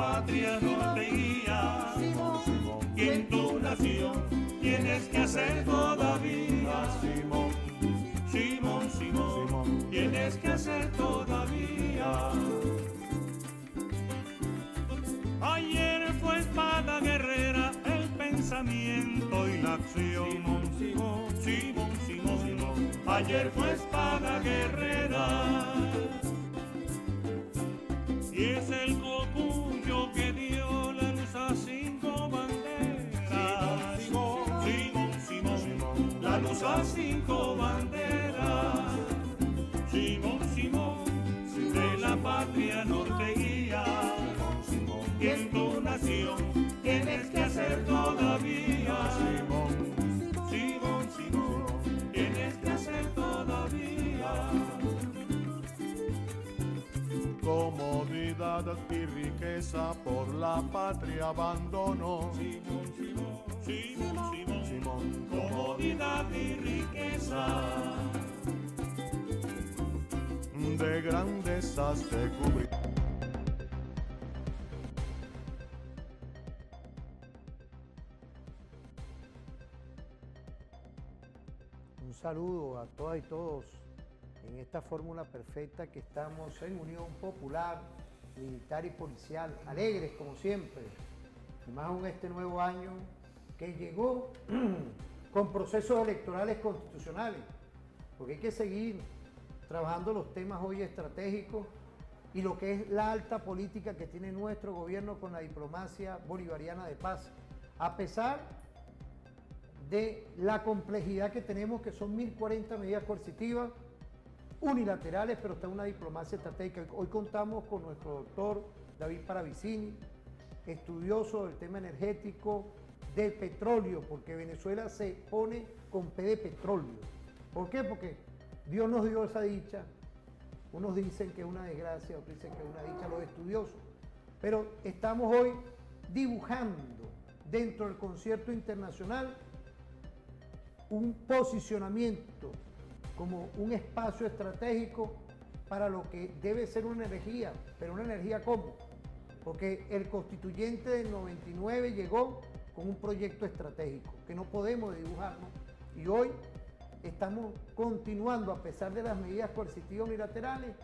patria no te guía, y en tu nación tienes que hacer todavía. Simón, tienes que hacer todavía. Ayer fue espada guerrera el pensamiento y la acción. Simón, ayer fue espada guerrera. Y es el cocuyo que dio la luz a 5 banderas. Simón, la luz a 5 banderas. Simón, de la patria norte guía. Y en tu nación tienes que hacer todavía. Simón, tienes que hacer todavía. Comodidad y riqueza por la patria abandonó. Simón, comodidad y riqueza. De grandeza se cubrió. Un saludo a todas y todos en esta fórmula perfecta que estamos en Unión Popular, Militar y Policial, alegres como siempre, y más aún este nuevo año que llegó con procesos electorales constitucionales, porque hay que seguir trabajando los temas hoy estratégicos y lo que es la alta política que tiene nuestro gobierno con la diplomacia bolivariana de paz, a pesar de la complejidad que tenemos, que son 1040 medidas coercitivas, unilaterales, pero está una diplomacia estratégica. Hoy contamos con nuestro doctor David Paravicini, estudioso del tema energético, del petróleo, porque Venezuela se pone con P de petróleo. ¿Por qué? Porque Dios nos dio esa dicha. Unos dicen que es una desgracia, otros dicen que es una dicha, los estudiosos. Pero estamos hoy dibujando dentro del concierto internacional un posicionamiento como un espacio estratégico para lo que debe ser una energía, pero una energía ¿cómo? Porque el constituyente del 99 llegó con un proyecto estratégico que no podemos dibujarnos y hoy estamos continuando a pesar de las medidas coercitivas unilaterales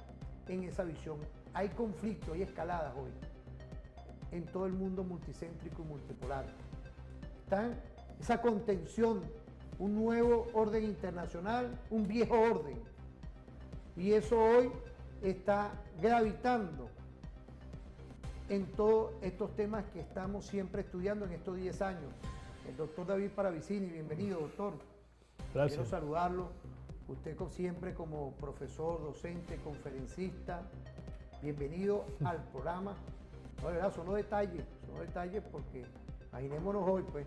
en esa visión. Hay conflictos, hay escaladas hoy en todo el mundo multicéntrico y multipolar. Está esa contención, un nuevo orden internacional, un viejo orden. Y eso hoy está gravitando en todos estos temas que estamos siempre estudiando en estos 10 años. El doctor David Paravicini, bienvenido, doctor. Gracias. Quiero saludarlo. Usted siempre como profesor, docente, conferencista, bienvenido al programa. No, de verdad, son los detalles porque imaginémonos hoy, pues,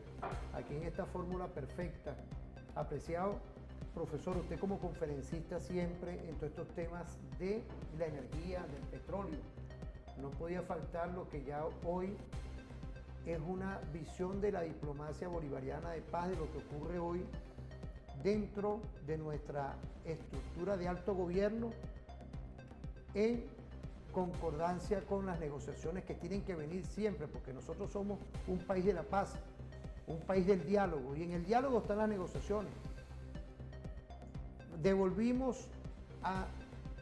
aquí en esta fórmula perfecta. Apreciado profesor, usted como conferencista siempre en todos estos temas de la energía, del petróleo. No podía faltar lo que ya hoy es una visión de la diplomacia bolivariana de paz, de lo que ocurre hoy dentro de nuestra estructura de alto gobierno en concordancia con las negociaciones que tienen que venir siempre, porque nosotros somos un país de la paz, un país del diálogo, y en el diálogo están las negociaciones. Devolvimos a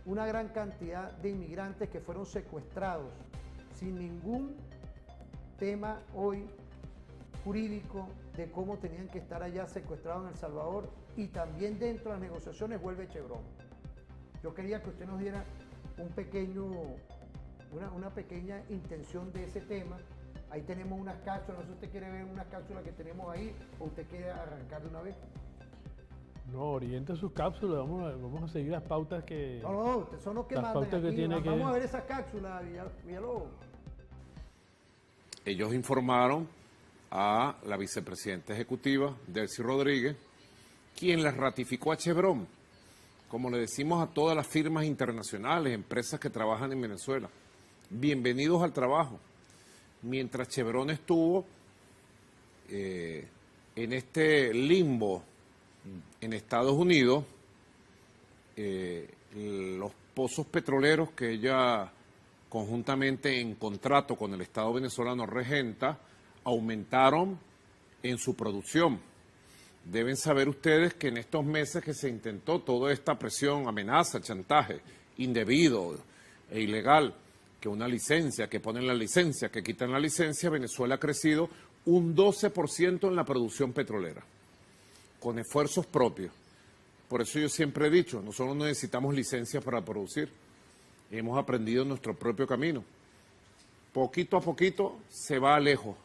una gran cantidad de inmigrantes que fueron secuestrados sin ningún tema hoy jurídico de cómo tenían que estar allá secuestrados en El Salvador, y también dentro de las negociaciones vuelve Chevron. Yo quería que usted nos diera una pequeña intención de ese tema. Ahí tenemos unas cápsulas, no sé si usted quiere ver unas cápsulas que tenemos ahí o usted quiere arrancar de una vez. No, oriente sus cápsulas, vamos a seguir las pautas que... No, ustedes son los que mandan pautas que aquí. tiene Vamos a ver esas cápsulas, Villalobos. Ellos informaron a la vicepresidenta ejecutiva, Delcy Rodríguez, quien les ratificó a Chevron, como le decimos a todas las firmas internacionales, empresas que trabajan en Venezuela. Bienvenidos al trabajo. Mientras Chevron estuvo en este limbo en Estados Unidos, los pozos petroleros que ella conjuntamente en contrato con el Estado venezolano regenta, aumentaron en su producción. Deben saber ustedes que en estos meses que se intentó toda esta presión, amenaza, chantaje indebido e ilegal, que una licencia, que ponen la licencia, que quitan la licencia, Venezuela ha crecido un 12% en la producción petrolera, con esfuerzos propios. Por eso yo siempre he dicho, nosotros no necesitamos licencias para producir. Hemos aprendido nuestro propio camino. Poquito a poquito se va lejos,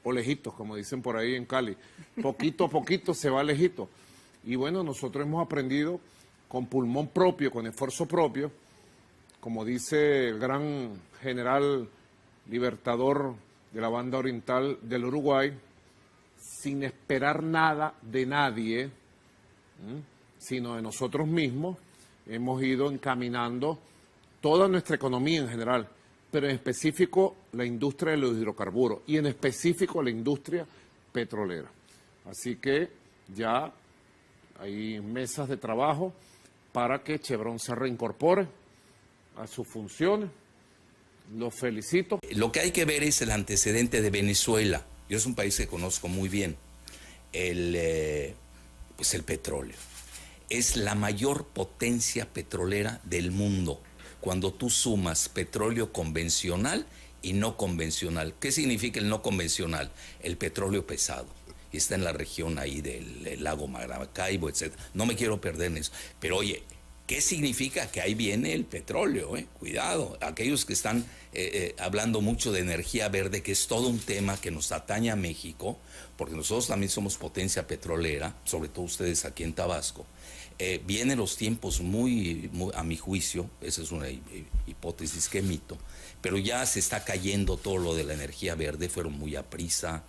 o lejitos, como dicen por ahí en Cali. Poquito a poquito se va lejito. Y bueno, nosotros hemos aprendido con pulmón propio, con esfuerzo propio, como dice el gran general libertador de la banda oriental del Uruguay, sin esperar nada de nadie, sino de nosotros mismos, hemos ido encaminando toda nuestra economía en general, pero en específico la industria de los hidrocarburos y en específico la industria petrolera. Así que ya hay mesas de trabajo para que Chevron se reincorpore a sus funciones. Los felicito. Lo que hay que ver es el antecedente de Venezuela. Yo es un país que conozco muy bien. Pues el petróleo. Es la mayor potencia petrolera del mundo. Cuando tú sumas petróleo convencional y no convencional. ¿Qué significa el no convencional? El petróleo pesado. Y está en la región ahí del lago Maracaibo, etc. No me quiero perder en eso. Pero oye, ¿qué significa? Que ahí viene el petróleo, cuidado. Aquellos que están hablando mucho de energía verde, que es todo un tema que nos atañe a México, porque nosotros también somos potencia petrolera, sobre todo ustedes aquí en Tabasco. Vienen los tiempos muy, a mi juicio, esa es una hipótesis que emito, pero ya se está cayendo todo lo de la energía verde, fueron muy a prisa.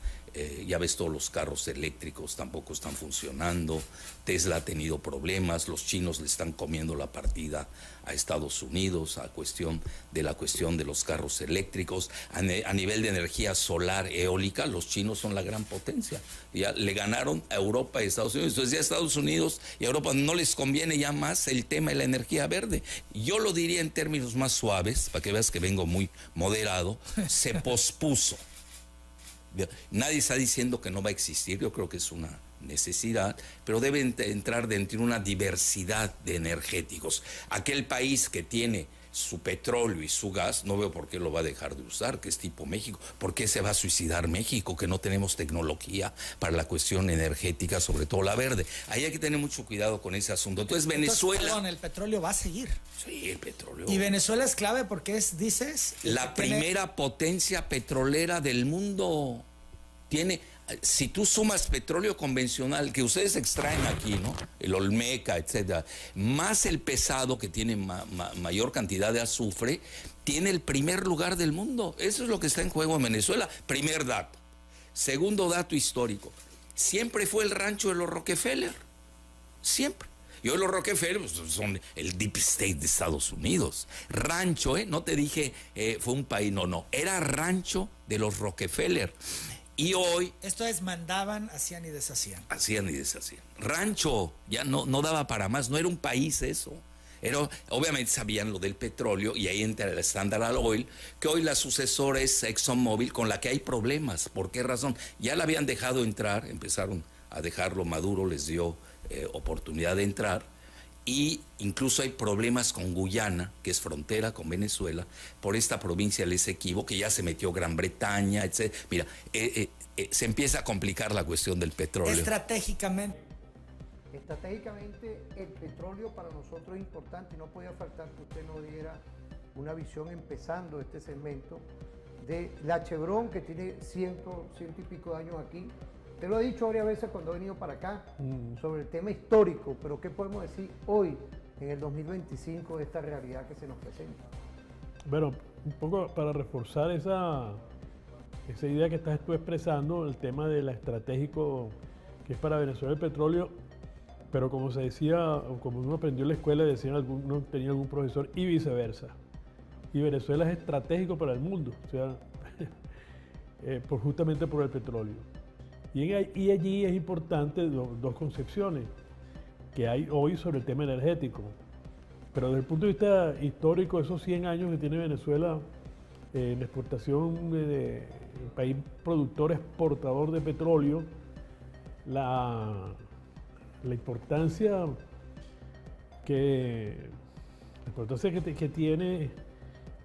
Ya ves, todos los carros eléctricos tampoco están funcionando. Tesla ha tenido problemas, los chinos le están comiendo la partida a Estados Unidos, la cuestión de los carros eléctricos. A nivel de energía solar, eólica, los chinos son la gran potencia. Ya le ganaron a Europa y Estados Unidos. Entonces ya a Estados Unidos y a Europa no les conviene ya más el tema de la energía verde. Yo lo diría en términos más suaves, para que veas que vengo muy moderado, se pospuso. Nadie está diciendo que no va a existir, yo creo que es una necesidad, pero debe entrar dentro de una diversidad de energéticos. Aquel país que tiene su petróleo y su gas, no veo por qué lo va a dejar de usar, que es tipo México. ¿Por qué se va a suicidar México? Que no tenemos tecnología para la cuestión energética, sobre todo la verde. Ahí hay que tener mucho cuidado con ese asunto. Entonces Venezuela... Perdón, el petróleo va a seguir. Sí, el petróleo. Y Venezuela es clave porque es, dices... La primera potencia petrolera del mundo. Tiene... Si tú sumas petróleo convencional, que ustedes extraen aquí, ¿no? El Olmeca, etcétera, más el pesado, que tiene mayor cantidad de azufre, tiene el primer lugar del mundo. Eso es lo que está en juego en Venezuela. Primer dato. Segundo dato histórico. Siempre fue el rancho de los Rockefeller. Siempre. Y hoy los Rockefeller pues, son el deep state de Estados Unidos. Rancho, no te dije fue un país, no. Era rancho de los Rockefeller. Y hoy... Esto es, mandaban, hacían y deshacían. Hacían y deshacían. Rancho, ya no daba para más, no era un país eso. Obviamente sabían lo del petróleo y ahí entra el Standard Oil, que hoy la sucesora es ExxonMobil, con la que hay problemas. ¿Por qué razón? Ya la habían dejado entrar, empezaron a dejarlo, Maduro les dio oportunidad de entrar. Y incluso hay problemas con Guyana, que es frontera con Venezuela, por esta provincia del Esequibo, que ya se metió Gran Bretaña, etc. Mira, se empieza a complicar la cuestión del petróleo. Estratégicamente, el petróleo para nosotros es importante y no podía faltar que usted nos diera una visión, empezando este segmento, de la Chevron, que tiene ciento y pico de años aquí. Te lo he dicho varias veces cuando he venido para acá, sobre el tema histórico, pero ¿qué podemos decir hoy, en el 2025, de esta realidad que se nos presenta? Bueno, un poco para reforzar esa idea que estás tú expresando, el tema de la estratégico que es para Venezuela el petróleo, pero como se decía, como uno aprendió en la escuela, uno tenía algún profesor, y viceversa. Y Venezuela es estratégico para el mundo, o sea, justamente por el petróleo. Y allí es importante dos concepciones que hay hoy sobre el tema energético. Pero desde el punto de vista histórico, esos 100 años que tiene Venezuela en exportación, el país productor exportador de petróleo, la importancia que tiene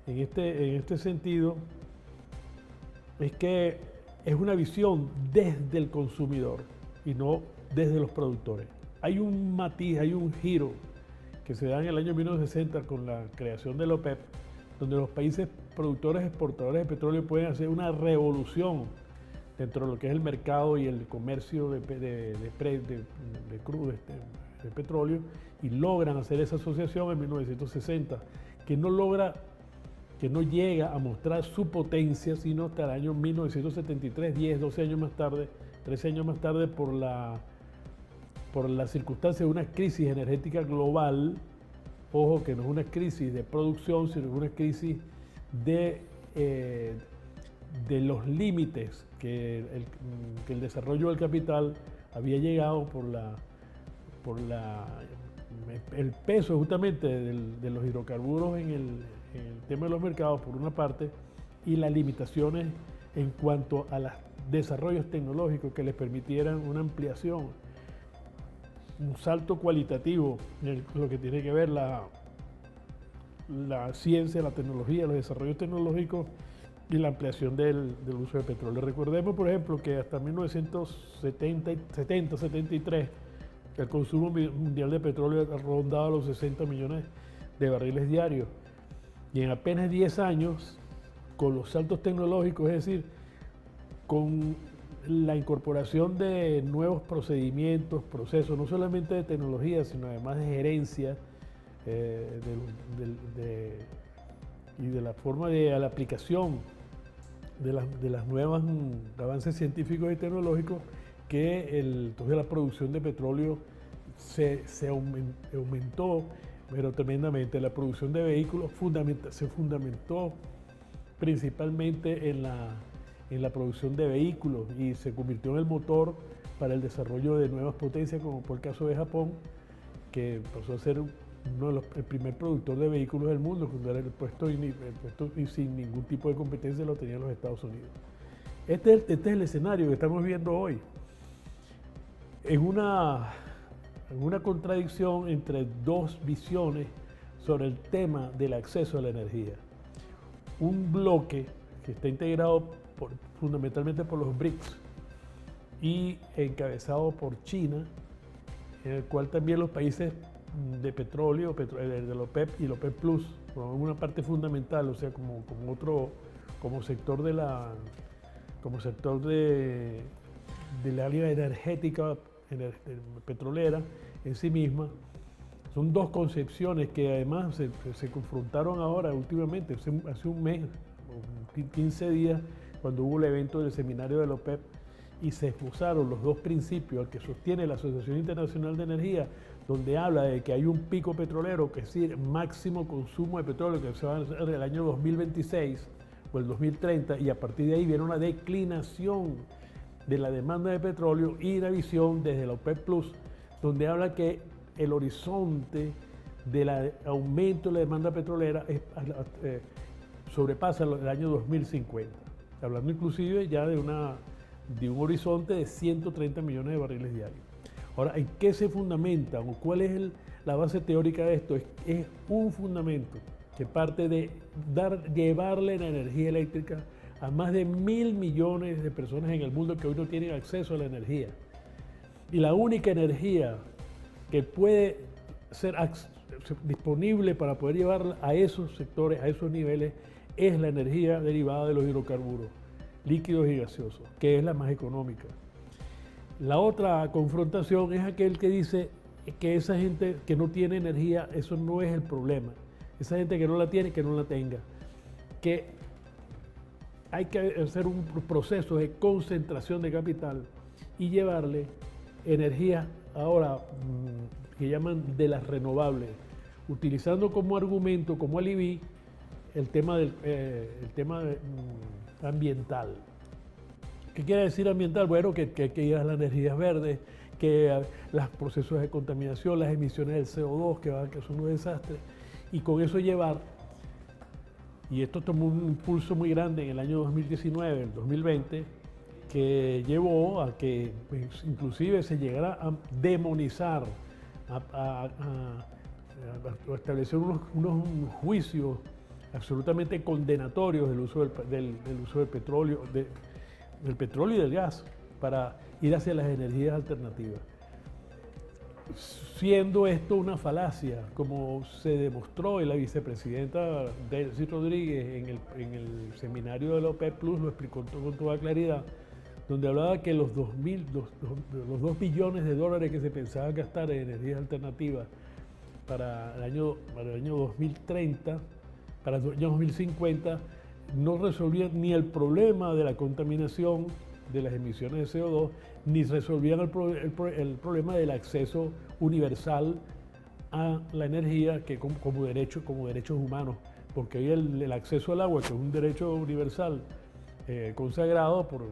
en este sentido es que es una visión desde el consumidor y no desde los productores. Hay un matiz, hay un giro que se da en el año 1960 con la creación de la OPEP, donde los países productores exportadores de petróleo pueden hacer una revolución dentro de lo que es el mercado y el comercio de crudo, de petróleo, y logran hacer esa asociación en 1960, que no llega a mostrar su potencia sino hasta el año 1973, 12 años más tarde, 13 años más tarde, por la circunstancia de una crisis energética global. Ojo, que no es una crisis de producción, sino una crisis de los límites que el desarrollo del capital había llegado por el peso justamente de los hidrocarburos en el tema de los mercados, por una parte, y las limitaciones en cuanto a los desarrollos tecnológicos que les permitieran una ampliación, un salto cualitativo en lo que tiene que ver la ciencia, la tecnología, los desarrollos tecnológicos y la ampliación del uso de petróleo. Recordemos, por ejemplo, que hasta 1970-73 el consumo mundial de petróleo rondaba los 60 millones de barriles diarios. Y en apenas 10 años, con los saltos tecnológicos, es decir, con la incorporación de nuevos procedimientos, procesos, no solamente de tecnología, sino además de gerencia, y de la forma de la aplicación de las nuevos avances científicos y tecnológicos, que entonces la producción de petróleo se aumentó, pero tremendamente. La producción de vehículos se fundamentó principalmente en la producción de vehículos y se convirtió en el motor para el desarrollo de nuevas potencias, como por el caso de Japón, que pasó a ser el primer productor de vehículos del mundo, cuando era el puesto y sin ningún tipo de competencia lo tenían los Estados Unidos. Este es el escenario que estamos viendo hoy, en una contradicción entre dos visiones sobre el tema del acceso a la energía. Un bloque que está integrado fundamentalmente por los BRICS y encabezado por China, en el cual también los países de petróleo, de la OPEP y la OPEP Plus, forman una parte fundamental, o sea, como sector de la área energética petrolera en sí misma. Son dos concepciones que además se confrontaron ahora últimamente, hace un mes, 15 días, cuando hubo el evento del seminario de la OPEP, y se esposaron los dos principios que sostiene la Asociación Internacional de Energía, donde habla de que hay un pico petrolero, que es decir, máximo consumo de petróleo, que se va a hacer el año 2026 o el 2030, y a partir de ahí viene una declinación de la demanda de petróleo, y la visión desde la OPEP Plus, donde habla que el horizonte del aumento de la demanda petrolera sobrepasa el año 2050, hablando inclusive ya de un horizonte de 130 millones de barriles diarios. Ahora, ¿en qué se fundamenta o cuál es la base teórica de esto? Es un fundamento que parte de llevarle la energía eléctrica a más de 1.000 millones de personas en el mundo que hoy no tienen acceso a la energía. Y la única energía que puede ser disponible para poder llevarla a esos sectores, a esos niveles, es la energía derivada de los hidrocarburos líquidos y gaseosos, que es la más económica. La otra confrontación es aquel que dice que esa gente que no tiene energía, eso no es el problema. Esa gente que no la tiene, que no la tenga. Que hay que hacer un proceso de concentración de capital y llevarle energía ahora que llaman de las renovables, utilizando como argumento, como alibi, el tema ambiental. ¿Qué quiere decir ambiental? Bueno, que hay que ir a las energías verdes, que los procesos de contaminación, las emisiones del CO2, que son un desastre, y con eso llevar Y esto tomó un impulso muy grande en el año 2019, el 2020, que llevó a que pues, inclusive se llegara a demonizar, a establecer unos juicios absolutamente condenatorios del uso del uso del petróleo, del petróleo y del gas para ir hacia las energías alternativas. Siendo esto una falacia, como se demostró y la vicepresidenta Delcy Rodríguez en el seminario de la OPEP Plus lo explicó con toda claridad, donde hablaba que los 2 billones de dólares que se pensaba gastar en energías alternativas para el año 2030, para el año 2050, no resolvían ni el problema de la contaminación de las emisiones de CO2, ni resolvían el problema del acceso universal a la energía que como derechos humanos, porque hoy el acceso al agua, que es un derecho universal consagrado por lo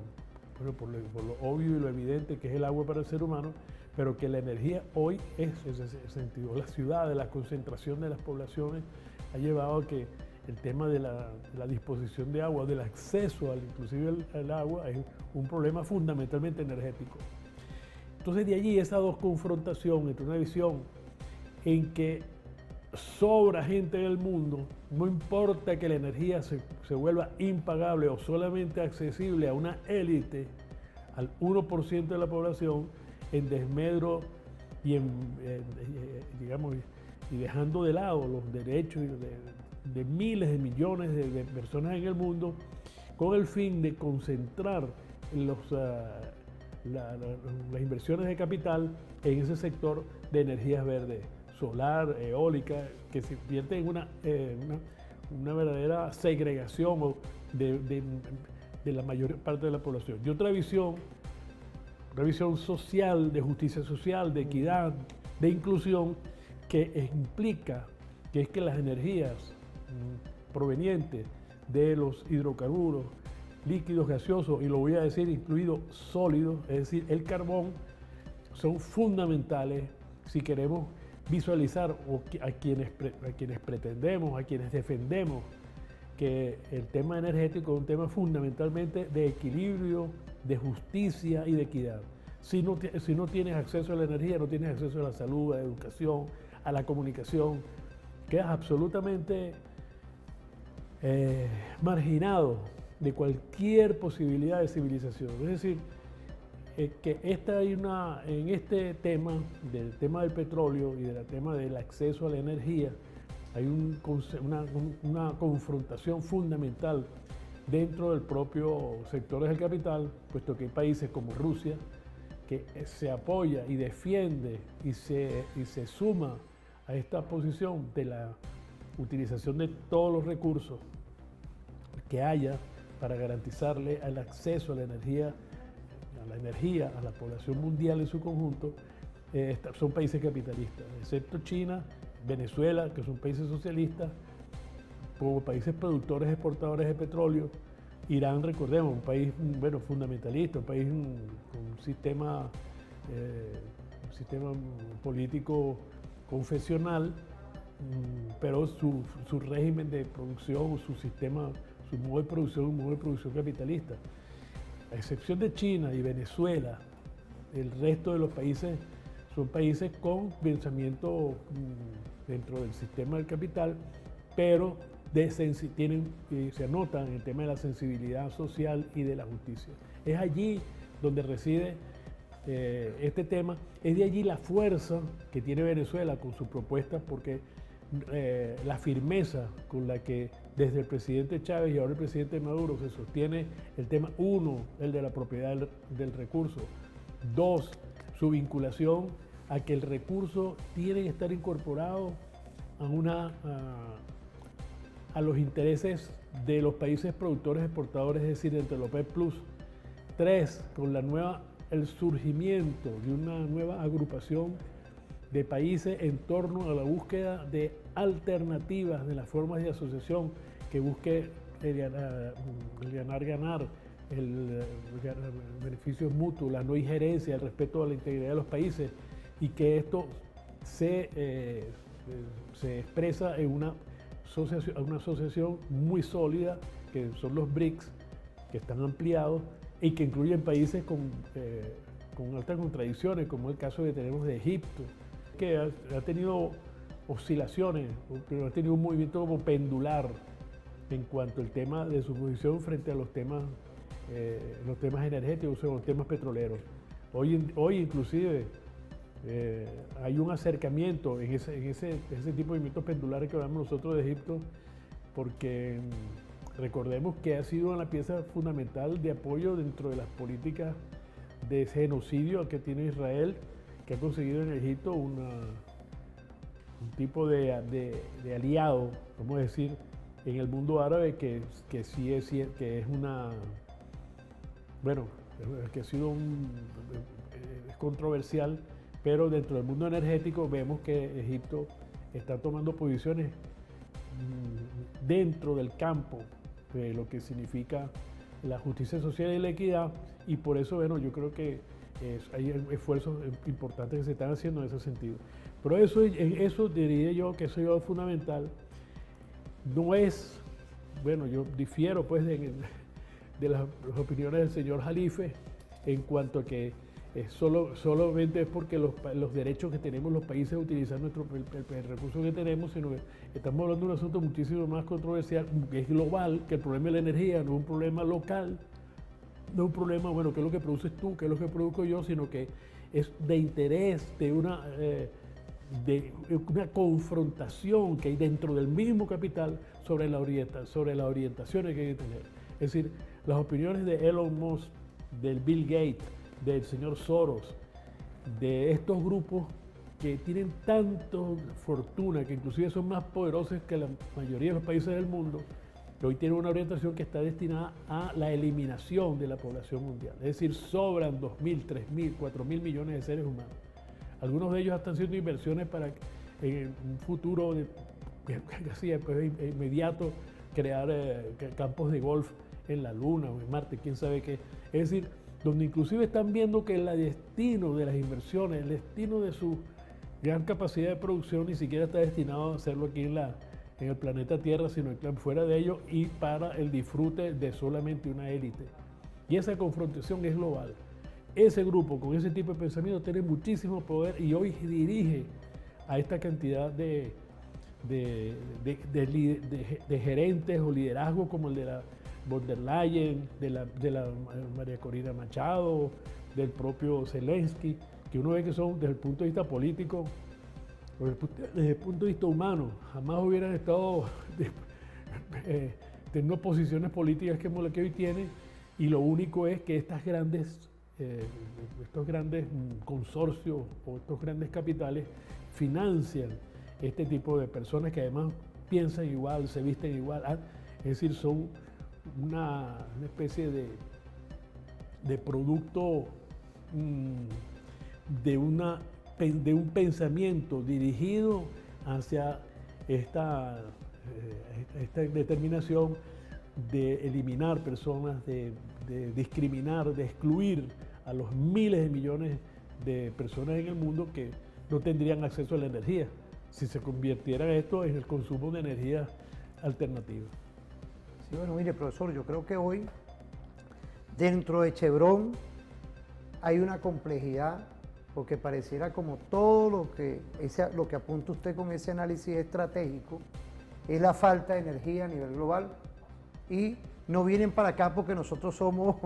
obvio y lo evidente que es el agua para el ser humano, pero que la energía hoy es ese sentido. La ciudad, la concentración de las poblaciones ha llevado a que el tema de la disposición de agua, del acceso inclusive al agua, es un problema fundamentalmente energético. Entonces de allí esa dos confrontación entre una visión en que sobra gente en el mundo, no importa que la energía se vuelva impagable o solamente accesible a una élite, al 1% de la población, en desmedro y digamos, y dejando de lado los derechos de miles de millones de personas en el mundo, con el fin de concentrar las inversiones de capital en ese sector de energías verdes, solar, eólica, que se convierte en una verdadera segregación de la mayor parte de la población. Y otra visión social, de justicia social, de equidad, de inclusión, que implica que es que las energías provenientes de los hidrocarburos, líquidos gaseosos, y lo voy a decir incluido sólidos, es decir, el carbón, son fundamentales si queremos visualizar a quienes pretendemos, a quienes defendemos que el tema energético es un tema fundamentalmente de equilibrio, de justicia y de equidad. Si no tienes acceso a la energía, no tienes acceso a la salud, a la educación, a la comunicación, quedas absolutamente marginado de cualquier posibilidad de civilización. Es decir, que en este tema, del tema del petróleo y del tema del acceso a la energía, hay una confrontación fundamental dentro del propio sector del capital, puesto que hay países como Rusia que se apoya y defiende y se suma a esta posición de la utilización de todos los recursos que haya para garantizarle el acceso a la energía, a la población mundial en su conjunto. Son países capitalistas, excepto China, Venezuela, que son países socialistas, como países productores, exportadores de petróleo. Irán, recordemos, un país fundamentalista, un país con un sistema político confesional, pero su régimen de producción, su modo de producción capitalista. A excepción de China y Venezuela, el resto de los países son países con pensamiento dentro del sistema del capital, pero se anotan en el tema de la sensibilidad social y de la justicia. Es allí donde reside este tema, es de allí la fuerza que tiene Venezuela con su propuesta, porque la firmeza con la que desde el presidente Chávez y ahora el presidente Maduro se sostiene el tema, uno, el de la propiedad del recurso, dos, su vinculación a que el recurso tiene que estar incorporado a los intereses de los países productores exportadores, es decir, entre los OPEP Plus. Tres, con el surgimiento de una nueva agrupación de países en torno a la búsqueda de alternativas de las formas de asociación que busque el ganar, el beneficios mutuos, la no injerencia, el respeto a la integridad de los países, y que esto se expresa en una una asociación muy sólida, que son los BRICS, que están ampliados y que incluyen países con altas contradicciones, como el caso que tenemos de Egipto, que ha tenido oscilaciones, pero ha tenido un movimiento como pendular en cuanto al tema de su posición frente a los temas energéticos o los temas petroleros. Hoy inclusive hay un acercamiento en ese tipo de movimientos pendulares que hablamos nosotros de Egipto, porque recordemos que ha sido una pieza fundamental de apoyo dentro de las políticas de genocidio que tiene Israel, que ha conseguido en Egipto un tipo de aliado, vamos a decir, en el mundo árabe que sí es una, bueno, que ha sido es controversial, pero dentro del mundo energético vemos que Egipto está tomando posiciones dentro del campo de lo que significa la justicia social y la equidad, y por eso, bueno, yo creo que hay esfuerzos importantes que se están haciendo en ese sentido. Pero eso diría yo que eso es fundamental. No es, bueno, yo difiero pues de las opiniones del señor Jalife en cuanto a que solamente es porque los derechos que tenemos los países a utilizar el recurso que tenemos, sino que estamos hablando de un asunto muchísimo más controversial, que es global, que el problema de la energía no es un problema local, no es un problema, bueno, qué es lo que produces tú, qué es lo que produzco yo, sino que es de interés de una confrontación que hay dentro del mismo capital sobre las orientaciones que hay que tener. Es decir, las opiniones de Elon Musk, del Bill Gates, del señor Soros, de estos grupos que tienen tanto fortuna, que inclusive son más poderosos que la mayoría de los países del mundo, que hoy tienen una orientación que está destinada a la eliminación de la población mundial. Es decir, sobran 2.000, 3.000, 4.000 millones de seres humanos. Algunos de ellos están haciendo inversiones para en un futuro casi inmediato crear campos de golf en la Luna o en Marte, quién sabe qué. Es decir, donde inclusive están viendo que el destino de las inversiones, el destino de su gran capacidad de producción ni siquiera está destinado a hacerlo aquí en el planeta Tierra, sino fuera de ello y para el disfrute de solamente una élite. Y esa confrontación es global. Ese grupo con ese tipo de pensamiento tiene muchísimo poder y hoy dirige a esta cantidad de gerentes o liderazgos como el de la von der Leyen, de la María Corina Machado, del propio Zelensky, que uno ve que son desde el punto de vista político, desde el punto de vista humano, jamás hubieran estado teniendo posiciones políticas como la que hoy tienen, y lo único es que estos grandes consorcios o estos grandes capitales financian este tipo de personas que además piensan igual, se visten igual, es decir, son una especie de producto de un pensamiento dirigido hacia esta determinación de eliminar personas, de discriminar, de excluir a los miles de millones de personas en el mundo que no tendrían acceso a la energía si se convirtiera esto en el consumo de energía alternativa. Sí, bueno, mire, profesor, yo creo que hoy dentro de Chevron hay una complejidad, porque pareciera como todo lo que apunta usted con ese análisis estratégico es la falta de energía a nivel global, y no vienen para acá porque nosotros somos,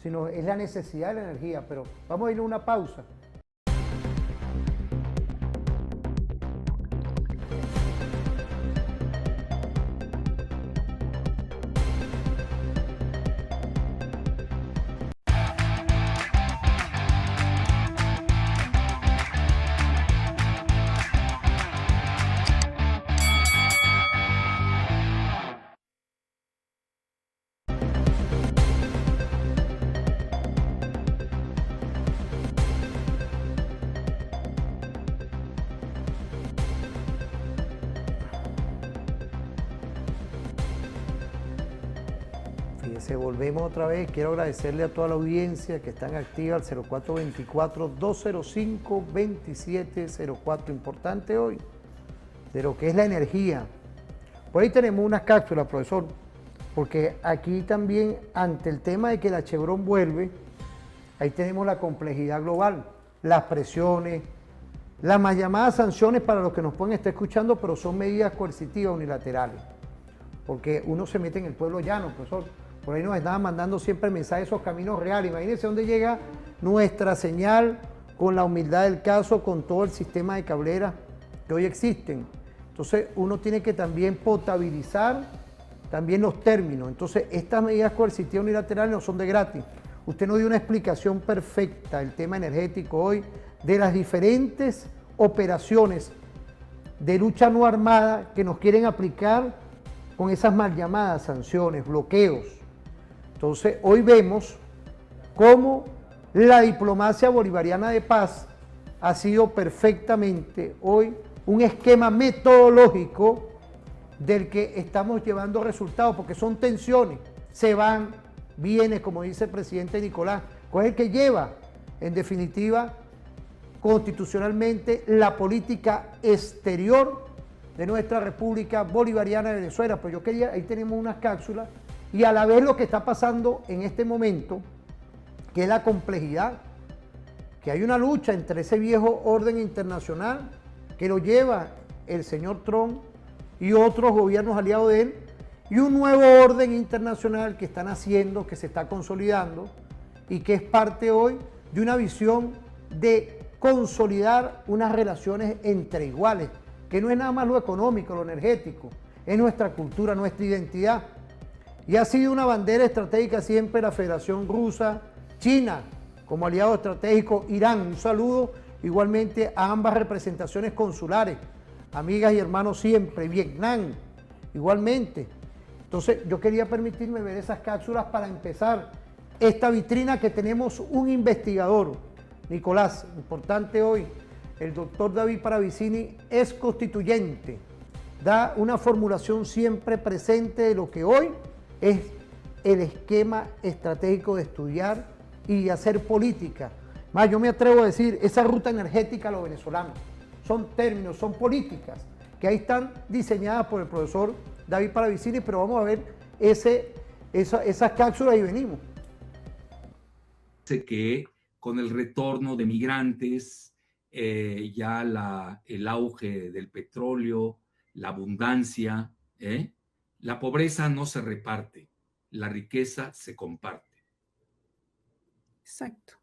sino es la necesidad de la energía. Pero vamos a ir a una pausa. Volvemos otra vez. Quiero agradecerle a toda la audiencia que están activa al 0424-205-2704. Importante hoy de lo que es la energía. Por ahí tenemos unas cápsulas, profesor, porque aquí también, ante el tema de que la Chevron vuelve, ahí tenemos la complejidad global, las presiones, las más llamadas sanciones para los que nos pueden estar escuchando, pero son medidas coercitivas unilaterales, porque uno se mete en el pueblo llano, profesor. Por ahí nos estaban mandando siempre mensajes esos caminos reales. Imagínense dónde llega nuestra señal con la humildad del caso, con todo el sistema de cableras que hoy existen. Entonces uno tiene que también potabilizar también los términos. Entonces estas medidas coercitivas unilaterales no son de gratis. Usted nos dio una explicación perfecta del tema energético hoy, de las diferentes operaciones de lucha no armada que nos quieren aplicar con esas mal llamadas sanciones, bloqueos. Entonces hoy vemos cómo la diplomacia bolivariana de paz ha sido perfectamente hoy un esquema metodológico del que estamos llevando resultados, porque son tensiones, se van, viene, como dice el presidente Nicolás, ¿cuál es el que lleva, en definitiva, constitucionalmente la política exterior de nuestra República Bolivariana de Venezuela? Pues yo quería, ahí tenemos unas cápsulas, y a la vez lo que está pasando en este momento, que es la complejidad, que hay una lucha entre ese viejo orden internacional que lo lleva el señor Trump y otros gobiernos aliados de él, y un nuevo orden internacional que están haciendo, que se está consolidando y que es parte hoy de una visión de consolidar unas relaciones entre iguales, que no es nada más lo económico, lo energético, es nuestra cultura, nuestra identidad. Y ha sido una bandera estratégica siempre la Federación Rusa, China como aliado estratégico, Irán. Un saludo igualmente a ambas representaciones consulares, amigas y hermanos siempre, Vietnam igualmente. Entonces yo quería permitirme ver esas cápsulas para empezar esta vitrina, que tenemos un investigador, Nicolás, importante hoy, el doctor David Paravicini, es constituyente, da una formulación siempre presente de lo que hoy es el esquema estratégico de estudiar y de hacer política. Más, yo me atrevo a decir, esa ruta energética a los venezolanos, son términos, son políticas, que ahí están diseñadas por el profesor David Paravicini, pero vamos a ver esas cápsulas y venimos. Que con el retorno de migrantes, ya el auge del petróleo, la abundancia, la pobreza no se reparte, la riqueza se comparte. Exacto.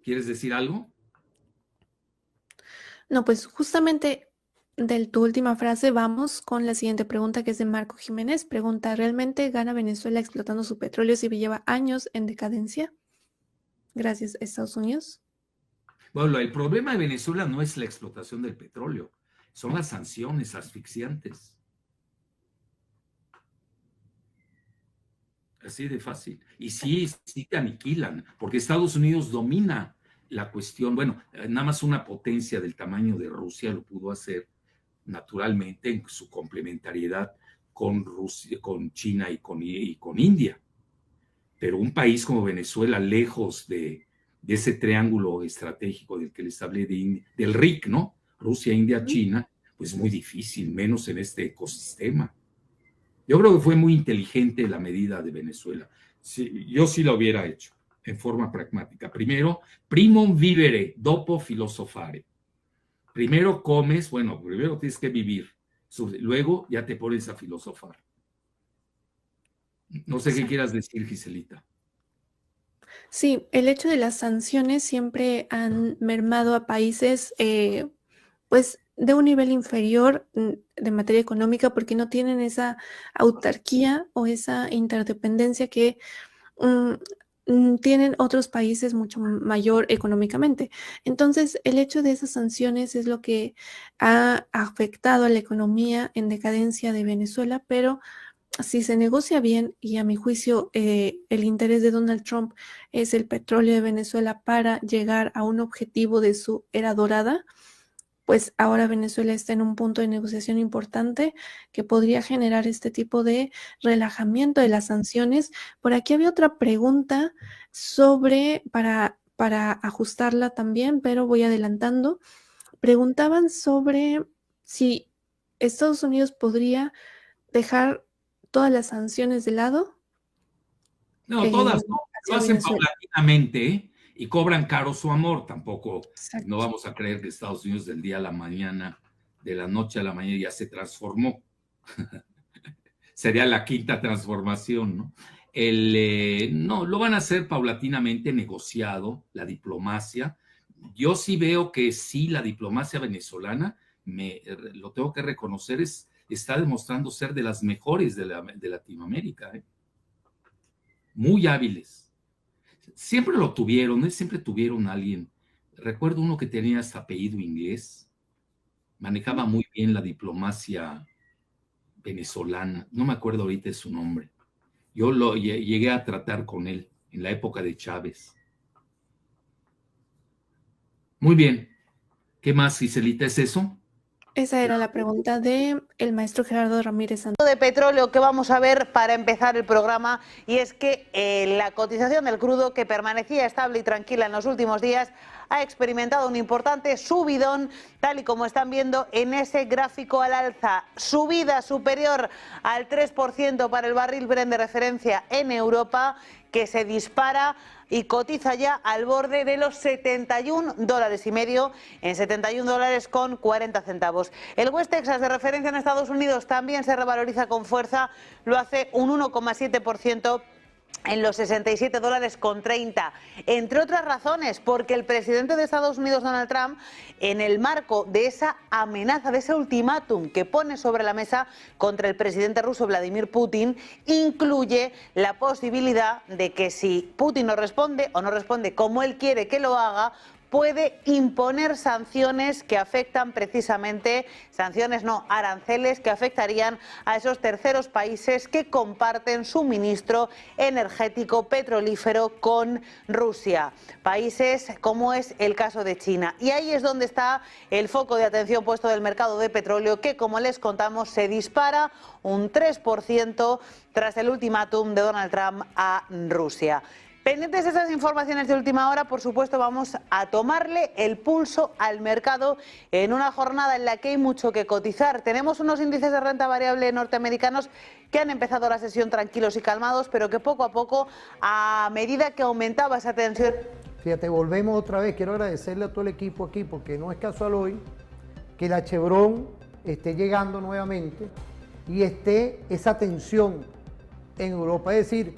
¿Quieres decir algo? No, pues justamente de tu última frase vamos con la siguiente pregunta, que es de Marco Jiménez. Pregunta: ¿realmente gana Venezuela explotando su petróleo si lleva años en decadencia? Gracias a Estados Unidos. Bueno, el problema de Venezuela no es la explotación del petróleo, son las sanciones asfixiantes. Así de fácil. Y sí te aniquilan, porque Estados Unidos domina la cuestión. Bueno, nada más una potencia del tamaño de Rusia lo pudo hacer naturalmente en su complementariedad con Rusia, con China y con India. Pero un país como Venezuela, lejos de ese triángulo estratégico del que les hablé, del RIC, ¿no? Rusia, India, China, pues muy difícil, menos en este ecosistema. Yo creo que fue muy inteligente la medida de Venezuela. Sí, yo sí la hubiera hecho en forma pragmática. Primero, primum vivere, dopo filosofare. Primero comes, bueno, primero tienes que vivir, luego ya te pones a filosofar. No sé qué quieras decir, Giselita. Sí, el hecho de las sanciones siempre han mermado a países, pues, de un nivel inferior de materia económica, porque no tienen esa autarquía o esa interdependencia que tienen otros países mucho mayor económicamente. Entonces, el hecho de esas sanciones es lo que ha afectado a la economía en decadencia de Venezuela, pero si se negocia bien, y a mi juicio el interés de Donald Trump es el petróleo de Venezuela para llegar a un objetivo de su era dorada, pues ahora Venezuela está en un punto de negociación importante que podría generar este tipo de relajamiento de las sanciones. Por aquí había otra pregunta para ajustarla también, pero voy adelantando. Preguntaban sobre si Estados Unidos podría dejar todas las sanciones de lado. No, todas no. Lo hacen Venezuela. paulatinamente, ¿eh? Y cobran caro su amor. Tampoco Exacto. no vamos a creer que Estados Unidos del día a la mañana, de la noche a la mañana ya se transformó. Sería la quinta transformación, ¿no? No, lo van a hacer paulatinamente, negociado, la diplomacia. Yo sí veo que sí, la diplomacia venezolana, lo tengo que reconocer, está demostrando ser de las mejores de Latinoamérica, ¿eh? Muy hábiles. Siempre lo tuvieron, ¿eh? Siempre tuvieron a alguien. Recuerdo uno que tenía hasta apellido inglés, manejaba muy bien la diplomacia venezolana, no me acuerdo ahorita de su nombre. Yo llegué a tratar con él en la época de Chávez. Muy bien. ¿Qué más, Giselita, es eso? Esa era la pregunta de el maestro Gerardo Ramírez Santos. De petróleo que vamos a ver para empezar el programa, y es que la cotización del crudo, que permanecía estable y tranquila en los últimos días, ha experimentado un importante subidón, tal y como están viendo en ese gráfico al alza. Subida superior al 3% para el barril Brent de referencia en Europa, que se dispara y cotiza ya al borde de los $71,50, en $71,40. El West Texas de referencia en Estados Unidos también se revaloriza con fuerza, lo hace un 1,7%. En los $67,30, entre otras razones, porque el presidente de Estados Unidos, Donald Trump, en el marco de esa amenaza, de ese ultimátum que pone sobre la mesa contra el presidente ruso Vladimir Putin, incluye la posibilidad de que si Putin no responde o no responde como él quiere que lo haga, puede imponer sanciones que afectan precisamente, aranceles que afectarían a esos terceros países que comparten suministro energético petrolífero con Rusia. Países como es el caso de China. Y ahí es donde está el foco de atención puesto del mercado de petróleo, que, como les contamos, se dispara un 3% tras el ultimátum de Donald Trump a Rusia. Pendientes de esas informaciones de última hora, por supuesto, vamos a tomarle el pulso al mercado en una jornada en la que hay mucho que cotizar. Tenemos unos índices de renta variable norteamericanos que han empezado la sesión tranquilos y calmados, pero que poco a poco, a medida que aumentaba esa tensión... Fíjate, volvemos otra vez. Quiero agradecerle a todo el equipo aquí, porque no es casual hoy que la Chevron esté llegando nuevamente y esté esa tensión en Europa. Es decir,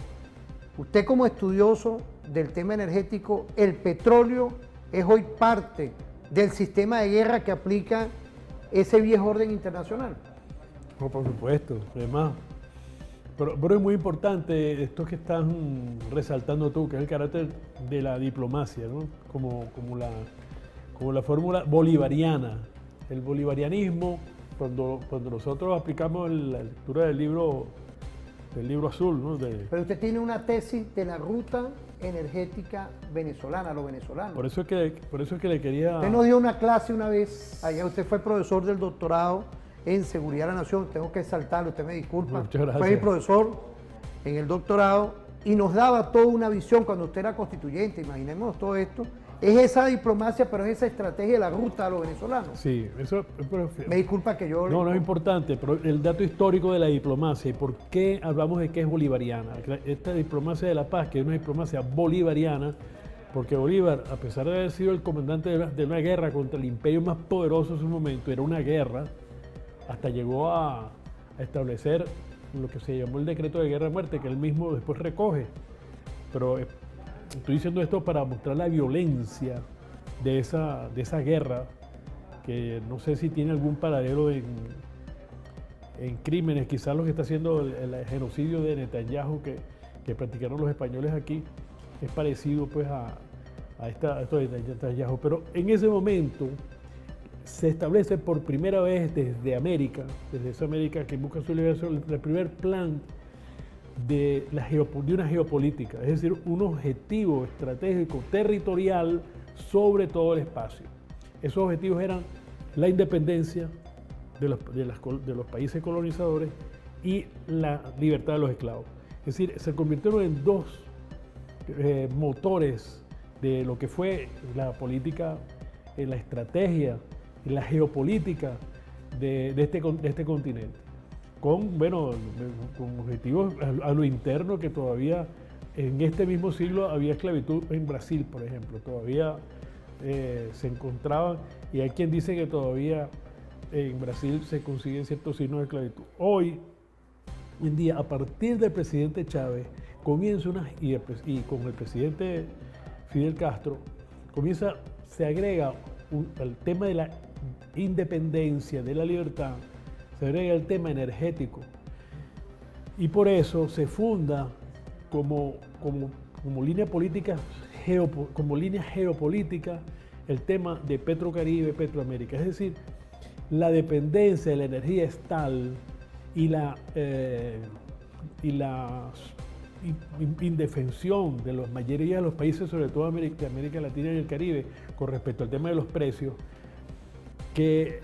usted, como estudioso del tema energético, el petróleo es hoy parte del sistema de guerra que aplica ese viejo orden internacional. No, por supuesto, además. Pero es muy importante esto que estás resaltando tú, que es el carácter de la diplomacia, ¿no? Como la fórmula bolivariana. El bolivarianismo, cuando nosotros aplicamos la lectura del libro azul, ¿no? Pero usted tiene una tesis de la ruta energética venezolana, lo venezolano. Por eso es que le quería... Usted nos dio una clase una vez, allá usted fue profesor del doctorado en Seguridad de la Nación, tengo que saltarlo, usted me disculpa. Muchas gracias. Fue mi profesor en el doctorado y nos daba toda una visión cuando usted era constituyente, imaginemos todo esto. Es esa diplomacia, pero es esa estrategia de la ruta a los venezolanos. Sí, eso... Me disculpa que yo... No es importante, pero el dato histórico de la diplomacia y por qué hablamos de que es bolivariana. Esta diplomacia de la paz, que es una diplomacia bolivariana, porque Bolívar, a pesar de haber sido el comandante de una guerra contra el imperio más poderoso en su momento, era una guerra, hasta llegó a establecer lo que se llamó el decreto de guerra y muerte, que él mismo después recoge. Pero estoy diciendo esto para mostrar la violencia de esa guerra, que no sé si tiene algún paralelo en crímenes, quizás lo que está haciendo el genocidio de Netanyahu que practicaron los españoles aquí, es parecido pues a esto de Netanyahu. Pero en ese momento se establece por primera vez desde esa América que busca su liberación, el primer plan de una geopolítica, es decir, un objetivo estratégico territorial sobre todo el espacio. Esos objetivos eran la independencia de los países colonizadores y la libertad de los esclavos. Es decir, se convirtieron en dos motores de lo que fue la política, la estrategia, la geopolítica de este continente, con objetivos a lo interno, que todavía en este mismo siglo había esclavitud en Brasil, por ejemplo, todavía se encontraban, y hay quien dice que todavía en Brasil se consiguen ciertos signos de esclavitud. Hoy en día, a partir del presidente Chávez, y con el presidente Fidel Castro, se agrega al tema de la independencia, de la libertad, se agrega el tema energético, y por eso se funda como línea política, como línea geopolítica, el tema de Petrocaribe, Petroamérica. Es decir, la dependencia de la energía es tal y la indefensión de la mayoría de los países, sobre todo América Latina y el Caribe, con respecto al tema de los precios, que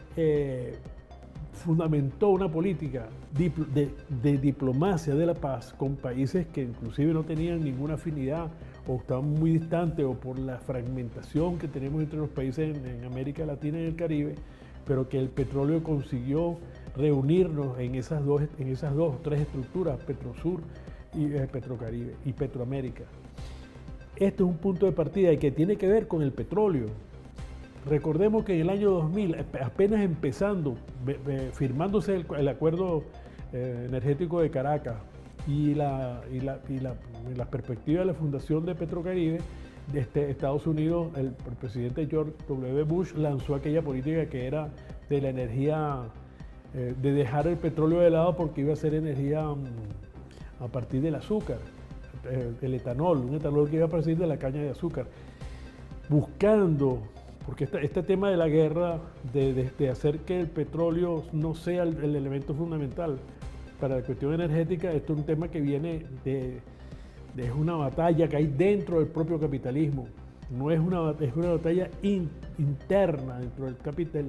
fundamentó una política de diplomacia de la paz con países que inclusive no tenían ninguna afinidad o estaban muy distantes, o por la fragmentación que tenemos entre los países en América Latina y el Caribe, pero que el petróleo consiguió reunirnos en esas dos o tres estructuras, Petrosur y Petrocaribe y Petroamérica. Esto es un punto de partida y que tiene que ver con el petróleo. Recordemos que en el año 2000, apenas empezando, firmándose el acuerdo energético de Caracas y la perspectiva de la fundación de Petrocaribe, Estados Unidos, el presidente George W. Bush lanzó aquella política que era de la energía, de dejar el petróleo de lado, porque iba a ser energía a partir del azúcar, el etanol, un etanol que iba a partir de la caña de azúcar, buscando, porque este tema de la guerra, de hacer que el petróleo no sea el elemento fundamental para la cuestión energética. Esto es un tema que viene es una batalla que hay dentro del propio capitalismo. No es es una batalla interna dentro del capital,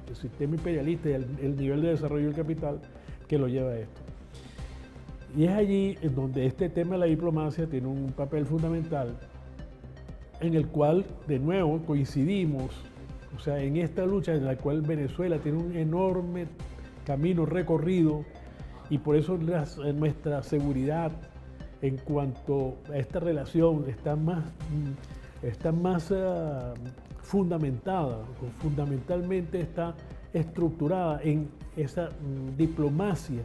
el sistema imperialista y el nivel de desarrollo del capital que lo lleva a esto. Y es allí en donde este tema de la diplomacia tiene un papel fundamental, en el cual de nuevo coincidimos, o sea, en esta lucha en la cual Venezuela tiene un enorme camino recorrido, y por eso nuestra seguridad en cuanto a esta relación está más fundamentada, fundamentalmente está estructurada en esa diplomacia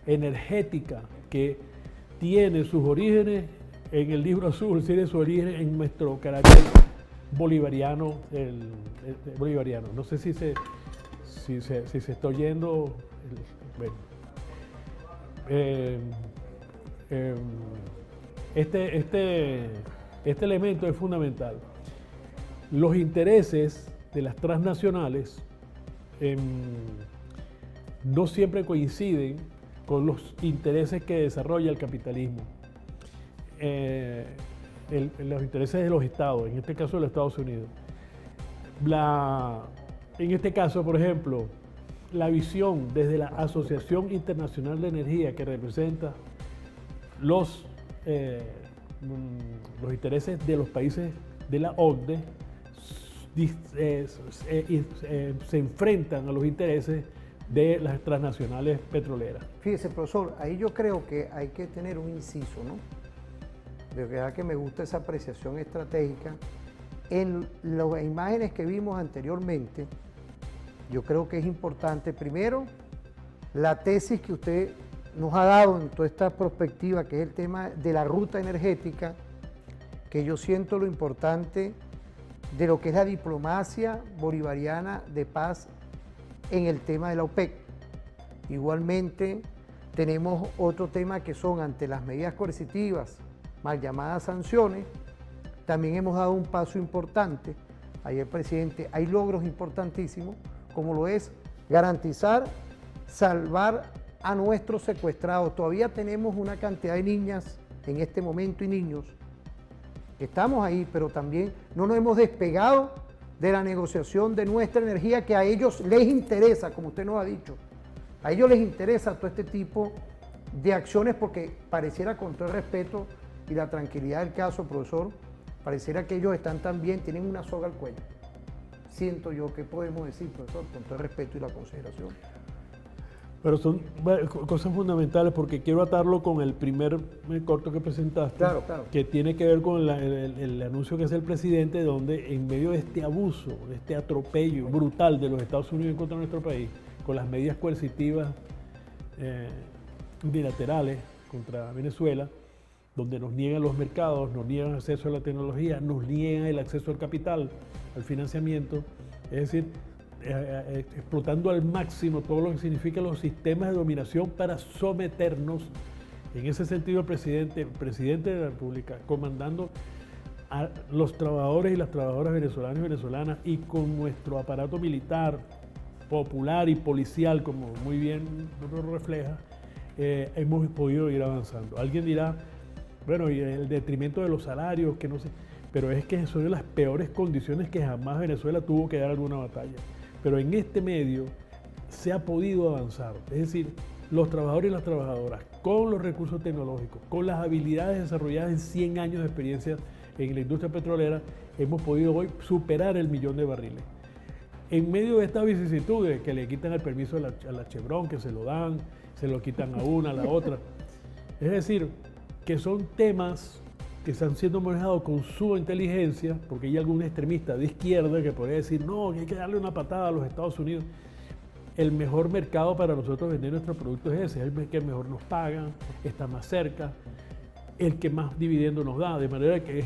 energética que tiene sus orígenes en el Libro Azul, tiene su origen en nuestro carácter bolivariano, bolivariano. No sé si se está oyendo. Este elemento es fundamental. Los intereses de las transnacionales no siempre coinciden con los intereses que desarrolla el capitalismo. Los intereses de los estados, en este caso de los Estados Unidos. En este caso, por ejemplo, la visión desde la Asociación Internacional de Energía, que representa los intereses de los países de la OCDE, se enfrentan a los intereses de las transnacionales petroleras. Fíjese, profesor, ahí yo creo que hay que tener un inciso, ¿no? De verdad que me gusta esa apreciación estratégica. En las imágenes que vimos anteriormente, yo creo que es importante, primero, la tesis que usted nos ha dado en toda esta perspectiva, que es el tema de la ruta energética, que yo siento lo importante de lo que es la diplomacia bolivariana de paz en el tema de la OPEC. Igualmente, tenemos otro tema que son ante las medidas coercitivas, mal llamadas sanciones. También hemos dado un paso importante. Ayer, presidente, hay logros importantísimos, como lo es garantizar, salvar a nuestros secuestrados. Todavía tenemos una cantidad de niñas en este momento y niños que estamos ahí, pero también no nos hemos despegado de la negociación de nuestra energía, que a ellos les interesa, como usted nos ha dicho. A ellos les interesa todo este tipo de acciones, porque pareciera, con todo el respeto y la tranquilidad del caso, profesor, pareciera que ellos están también, tienen una soga al cuello. siento yo. ¿Qué podemos decir, profesor, con todo el respeto y la consideración? Pero son cosas fundamentales porque quiero atarlo con el primer corto que presentaste, Claro. que tiene que ver con el anuncio que hace el presidente, donde en medio de este abuso, de este atropello brutal de los Estados Unidos en contra de nuestro país, con las medidas coercitivas bilaterales contra Venezuela, donde nos niegan los mercados, nos niegan acceso a la tecnología, nos niegan el acceso al capital, al financiamiento, es decir, explotando al máximo todo lo que significan los sistemas de dominación para someternos. En ese sentido, el presidente de la República, comandando a los trabajadores y las trabajadoras venezolanas y venezolanas, y con nuestro aparato militar, popular y policial, como muy bien lo refleja, hemos podido ir avanzando. Alguien dirá, bueno, y el detrimento de los salarios, que no sé, pero es que son las peores condiciones que jamás Venezuela tuvo que dar alguna batalla. Pero en este medio se ha podido avanzar, es decir, los trabajadores y las trabajadoras, con los recursos tecnológicos, con las habilidades desarrolladas en 100 años de experiencia en la industria petrolera, hemos podido hoy superar el 1.000.000 de barriles. En medio de estas vicisitudes, que le quitan el permiso a la Chevron, que se lo dan, se lo quitan a una, a la otra, es decir, que son temas que están siendo manejados con su inteligencia, porque hay algún extremista de izquierda que podría decir, no, que hay que darle una patada a los Estados Unidos. El mejor mercado para nosotros vender nuestros productos es ese, es el que mejor nos paga, está más cerca, el que más dividendo nos da, de manera que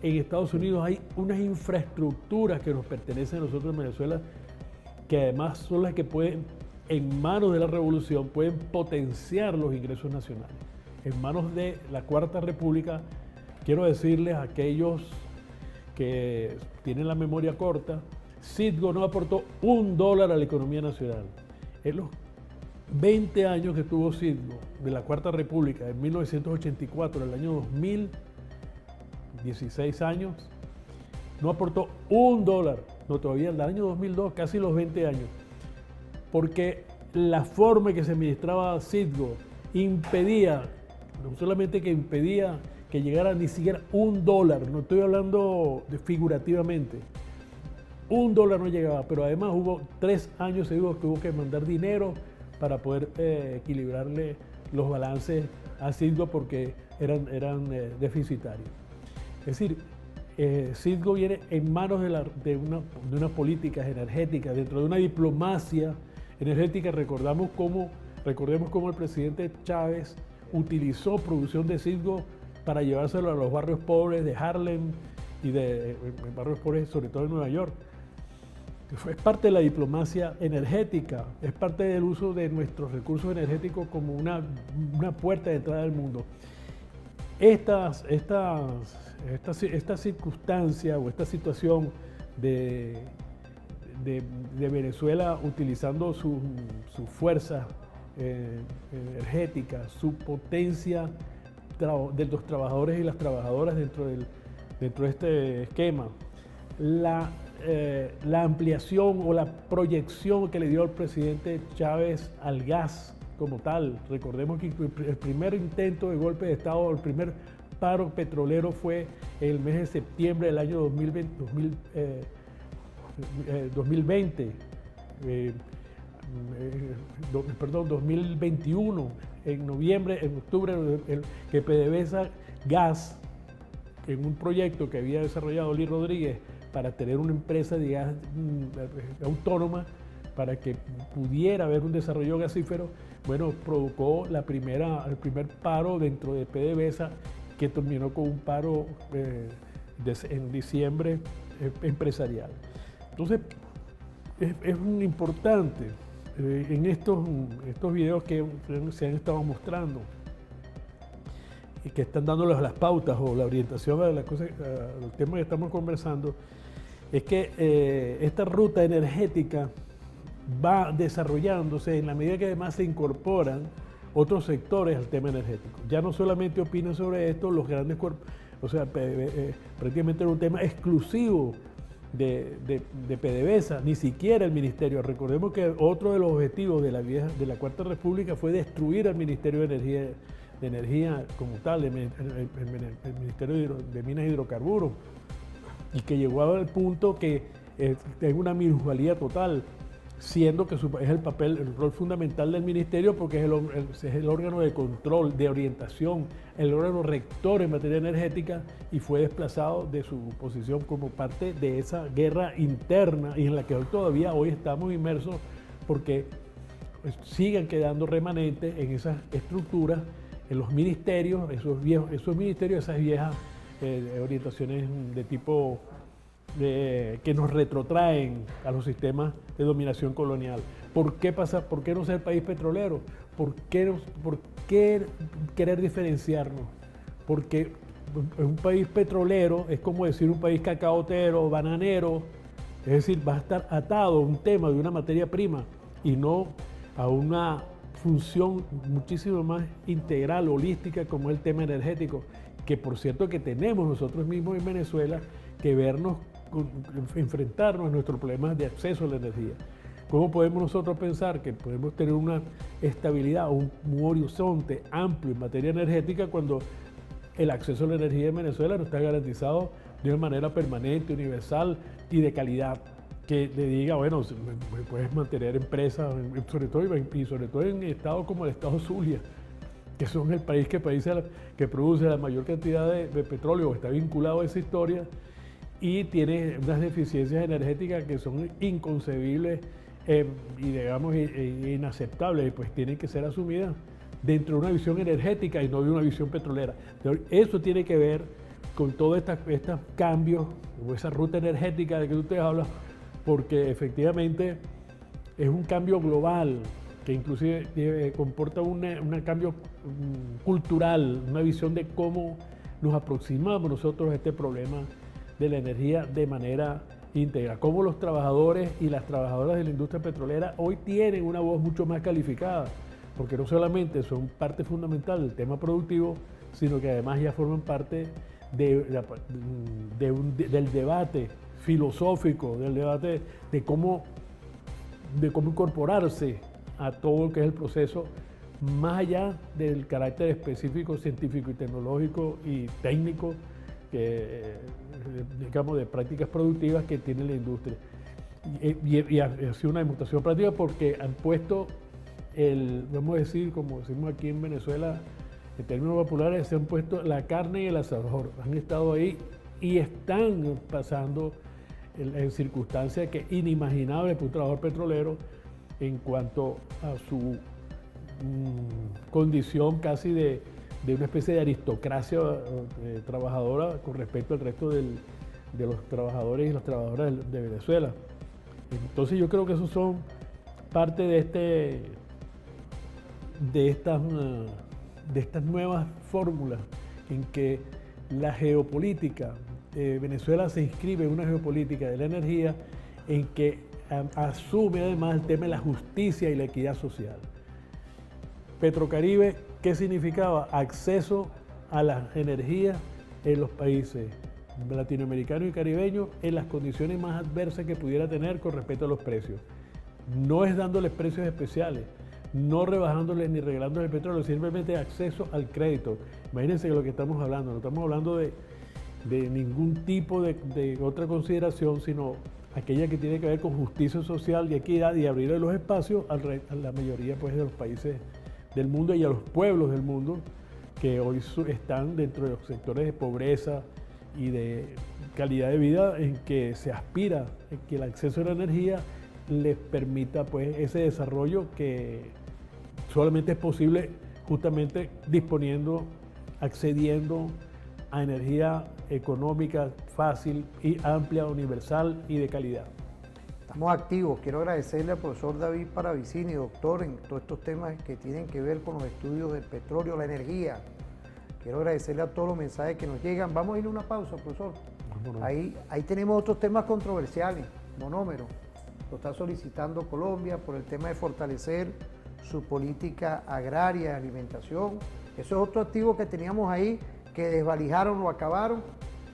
en Estados Unidos hay unas infraestructuras que nos pertenecen a nosotros en Venezuela, que además son las que pueden, en manos de la revolución, pueden potenciar los ingresos nacionales. En manos de la Cuarta República, quiero decirles a aquellos que tienen la memoria corta, Citgo no aportó $1 a la economía nacional. En los 20 años que tuvo Citgo de la Cuarta República, en 1984, en el año 2000, 16 años, no aportó $1, no, todavía en el año 2002, casi los 20 años, porque la forma en que se administraba Citgo impedía, no solamente que impedía que llegara ni siquiera $1, no estoy hablando figurativamente, $1 no llegaba, pero además hubo 3 años seguidos que hubo que mandar dinero para poder equilibrarle los balances a Citgo porque eran deficitarios. Es decir, Citgo viene en manos de unas políticas energéticas, dentro de una diplomacia energética. Recordemos cómo el presidente Chávez utilizó producción de Citgo para llevárselo a los barrios pobres de Harlem y de barrios pobres, sobre todo en Nueva York. Es parte de la diplomacia energética, es parte del uso de nuestros recursos energéticos como una puerta de entrada al mundo. Esta circunstancia o esta situación de Venezuela utilizando su fuerza energética, su potencia de los trabajadores y las trabajadoras dentro de este esquema, la ampliación o la proyección que le dio el presidente Chávez al gas como tal. Recordemos que el primer intento de golpe de Estado, el primer paro petrolero fue en el mes de septiembre del año 2021, en octubre, que PDVSA Gas, en un proyecto que había desarrollado Lee Rodríguez para tener una empresa de gas autónoma, para que pudiera haber un desarrollo gasífero, bueno, provocó el primer paro dentro de PDVSA, que terminó con un paro en diciembre empresarial. Entonces, es muy importante en estos videos que se han estado mostrando y que están dándoles las pautas o la orientación a las cosas, a los temas que estamos conversando, es que esta ruta energética va desarrollándose en la medida que además se incorporan otros sectores al tema energético. Ya no solamente opinan sobre esto los grandes cuerpos, o sea, prácticamente era un tema exclusivo de PDVSA, ni siquiera el ministerio. Recordemos que otro de los objetivos de la Cuarta República fue destruir al Ministerio de Energía como tal, el Ministerio de Minas y Hidrocarburos, y que llegó al punto que tenga una minusvalía total, siendo que es el rol fundamental del ministerio, porque es el órgano de control, de orientación, el órgano rector en materia energética, y fue desplazado de su posición como parte de esa guerra interna y en la que hoy estamos inmersos, porque sigan quedando remanentes en esas estructuras, en los ministerios, esos ministerios, esas viejas orientaciones de tipo que nos retrotraen a los sistemas de dominación colonial. ¿Por qué no ser país petrolero? ¿Por qué querer diferenciarnos? Porque un país petrolero es como decir un país cacaotero, bananero, es decir, va a estar atado a un tema de una materia prima y no a una función muchísimo más integral, holística, como el tema energético, que por cierto que tenemos nosotros mismos en Venezuela que enfrentarnos a nuestros problemas de acceso a la energía. ¿Cómo podemos nosotros pensar que podemos tener una estabilidad, un horizonte amplio en materia energética cuando el acceso a la energía en Venezuela no está garantizado de una manera permanente, universal y de calidad? Que le diga, bueno, puedes mantener empresas, sobre todo en estados como el estado Zulia, que son el país que produce la mayor cantidad de petróleo, está vinculado a esa historia, y tiene unas deficiencias energéticas que son inconcebibles y digamos inaceptables, y pues tienen que ser asumidas dentro de una visión energética y no de una visión petrolera. Eso tiene que ver con todos estos cambios, o esa ruta energética de que usted habla, porque efectivamente es un cambio global que inclusive comporta un cambio cultural, una visión de cómo nos aproximamos nosotros a este problema de la energía de manera íntegra, cómo los trabajadores y las trabajadoras de la industria petrolera hoy tienen una voz mucho más calificada, porque no solamente son parte fundamental del tema productivo, sino que además ya forman parte del debate filosófico, del debate de cómo incorporarse a todo lo que es el proceso, más allá del carácter específico, científico y tecnológico y técnico, digamos, de prácticas productivas que tiene la industria. Y ha sido una demostración práctica porque han puesto vamos a decir, como decimos aquí en Venezuela, en términos populares, se han puesto la carne y el asador. Han estado ahí y están pasando en circunstancias que inimaginables para un trabajador petrolero en cuanto a su condición casi de una especie de aristocracia trabajadora con respecto al resto de los trabajadores y las trabajadoras de Venezuela. Entonces yo creo que esos son parte de estas nuevas fórmulas en que la geopolítica de Venezuela se inscribe en una geopolítica de la energía en que asume además el tema de la justicia y la equidad social. Petrocaribe, ¿qué significaba? Acceso a las energías en los países latinoamericanos y caribeños en las condiciones más adversas que pudiera tener con respecto a los precios. No es dándoles precios especiales, no rebajándoles ni regalándoles el petróleo, simplemente acceso al crédito. Imagínense lo que estamos hablando, no estamos hablando de ningún tipo de otra consideración, sino aquella que tiene que ver con justicia social y equidad y abrir los espacios a la mayoría pues, de los países del mundo y a los pueblos del mundo que hoy están dentro de los sectores de pobreza y de calidad de vida en que se aspira en que el acceso a la energía les permita pues, ese desarrollo que solamente es posible justamente accediendo a energía económica, fácil y amplia, universal y de calidad. Estamos activos. Quiero agradecerle al profesor David Paravicini, doctor en todos estos temas que tienen que ver con los estudios del petróleo, la energía. Quiero agradecerle a todos los mensajes que nos llegan. Vamos a ir a una pausa, profesor. Ahí tenemos otros temas controversiales. Monómero, lo está solicitando Colombia por el tema de fortalecer su política agraria de alimentación. Eso es otro activo que teníamos ahí, que desvalijaron, lo acabaron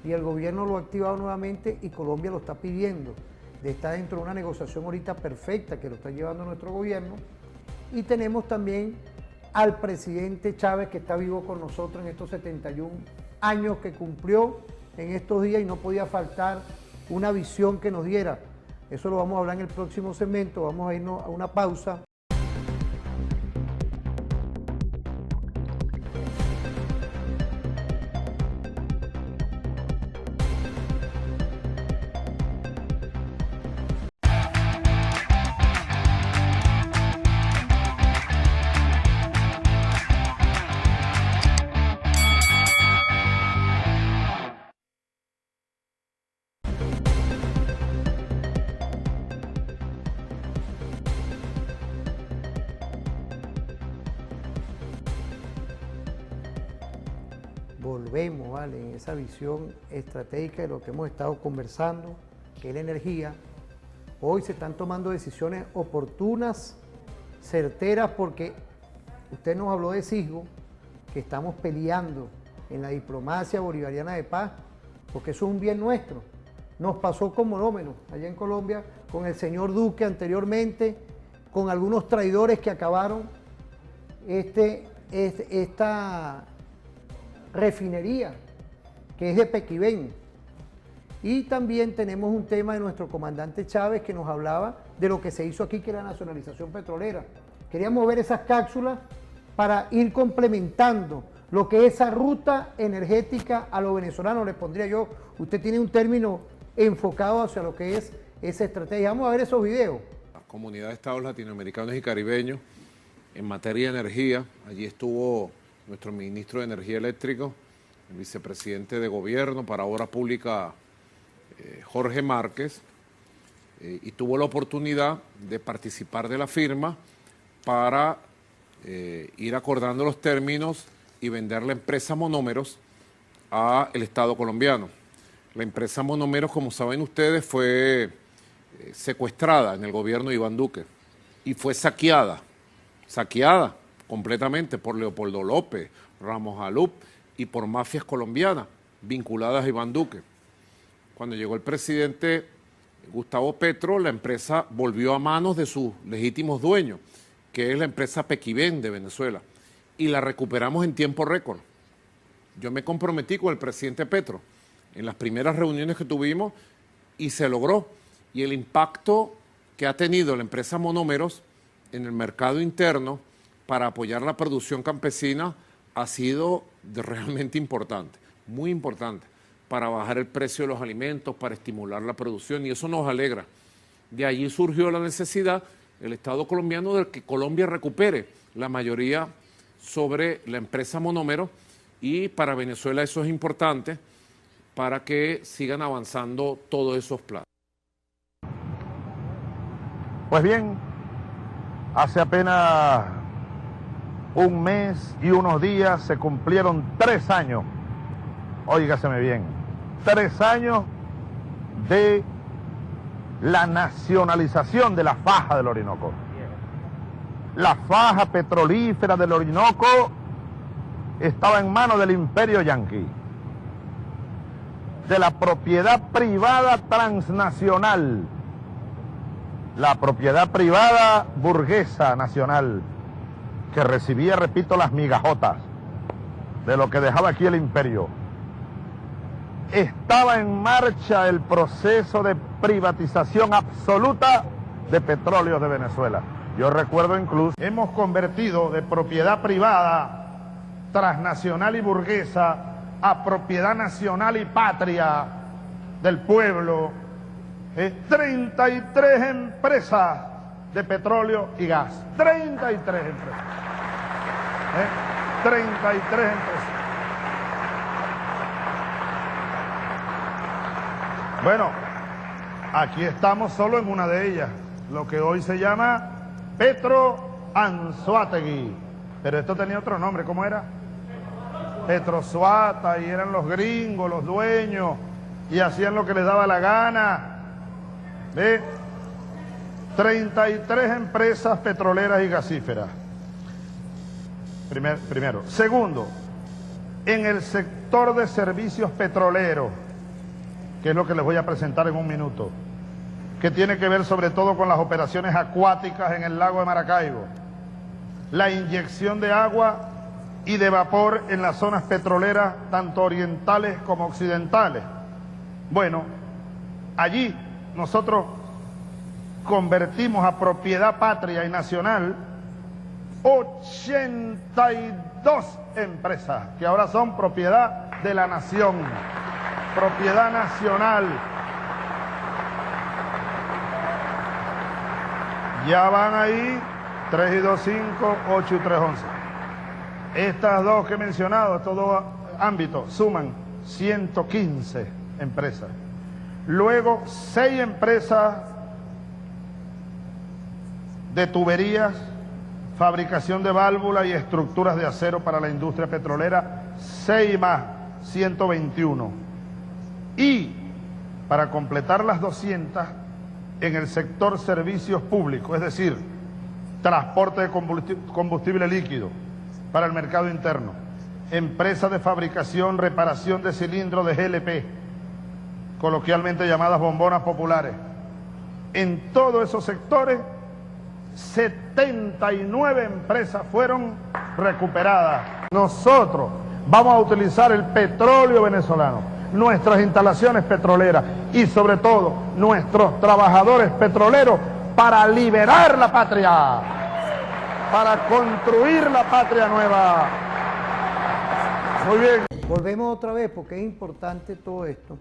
y el gobierno lo ha activado nuevamente y Colombia lo está pidiendo. Está dentro de una negociación ahorita perfecta que lo está llevando nuestro gobierno. Y tenemos también al presidente Chávez, que está vivo con nosotros en estos 71 años que cumplió en estos días, y no podía faltar una visión que nos diera Eso lo vamos a hablar en el próximo segmento. Vamos a irnos a una pausa. Volvemos, ¿vale? En esa visión estratégica de lo que hemos estado conversando, que es la energía. Hoy se están tomando decisiones oportunas, certeras, porque usted nos habló de Sisgo, que estamos peleando en la diplomacia bolivariana de paz, porque eso es un bien nuestro. Nos pasó con monómenos allá en Colombia, con el señor Duque anteriormente, con algunos traidores que acabaron esta refinería, que es de Pequibén. Y también tenemos un tema de nuestro comandante Chávez, que nos hablaba de lo que se hizo aquí, que era la nacionalización petrolera. Queríamos ver esas cápsulas para ir complementando lo que es esa ruta energética a los venezolanos. Le pondría yo, usted tiene un término enfocado hacia lo que es esa estrategia. Vamos a ver esos videos. La Comunidad de Estados Latinoamericanos y Caribeños en materia de energía. Allí estuvo nuestro ministro de Energía Eléctrica, el vicepresidente de Gobierno para Obra Pública, Jorge Márquez, y tuvo la oportunidad de participar de la firma para ir acordando los términos y vender la empresa Monómeros al Estado colombiano. La empresa Monómeros, como saben ustedes, fue secuestrada en el gobierno de Iván Duque y fue saqueada completamente por Leopoldo López, Ramos Alup y por mafias colombianas vinculadas a Iván Duque. Cuando llegó el presidente Gustavo Petro, la empresa volvió a manos de sus legítimos dueños, que es la empresa Pequibén de Venezuela, y la recuperamos en tiempo récord. Yo me comprometí con el presidente Petro en las primeras reuniones que tuvimos y se logró. Y el impacto que ha tenido la empresa Monómeros en el mercado interno para apoyar la producción campesina ha sido realmente importante, muy importante, para bajar el precio de los alimentos, para estimular la producción, y eso nos alegra. De allí surgió la necesidad, el Estado colombiano, de que Colombia recupere la mayoría sobre la empresa Monómeros, y para Venezuela eso es importante para que sigan avanzando todos esos planes. Pues bien, hace apenas un mes y unos días se cumplieron 3 años, óigaseme bien, 3 años de la nacionalización de la faja del Orinoco. La faja petrolífera del Orinoco estaba en manos del imperio yanqui, de la propiedad privada transnacional, la propiedad privada burguesa nacional, que recibía, repito, las migajotas de lo que dejaba aquí el imperio. Estaba en marcha el proceso de privatización absoluta de petróleos de Venezuela. Yo recuerdo incluso, hemos convertido de propiedad privada, transnacional y burguesa, a propiedad nacional y patria del pueblo, 33 empresas de petróleo y gas. 33 empresas. 33 empresas. Bueno, aquí estamos solo en una de ellas, lo que hoy se llama Petro Anzoátegui. Pero esto tenía otro nombre, ¿cómo era? Petrosuata, y eran los gringos, los dueños, y hacían lo que les daba la gana. 33 empresas petroleras y gasíferas. Primero. Segundo, en el sector de servicios petroleros, que es lo que les voy a presentar en un minuto, que tiene que ver sobre todo con las operaciones acuáticas en el lago de Maracaibo, la inyección de agua y de vapor en las zonas petroleras, tanto orientales como occidentales. Bueno, allí nosotros convertimos a propiedad patria y nacional 82 empresas que ahora son propiedad de la nación, propiedad nacional. Ya van ahí 3 y 2, 5, 8 y 3, 11. Estas dos que he mencionado, estos dos ámbitos, suman 115 empresas. Luego 6 empresas de tuberías, fabricación de válvulas y estructuras de acero para la industria petrolera, 6 más, 121. Y para completar las 200, en el sector servicios públicos, es decir, transporte de combustible líquido para el mercado interno, empresas de fabricación, reparación de cilindros de GLP, coloquialmente llamadas bombonas populares. En todos esos sectores, 79 empresas fueron recuperadas. Nosotros vamos a utilizar el petróleo venezolano, nuestras instalaciones petroleras y sobre todo nuestros trabajadores petroleros para liberar la patria, para construir la patria nueva. Muy bien. Volvemos otra vez porque es importante todo esto,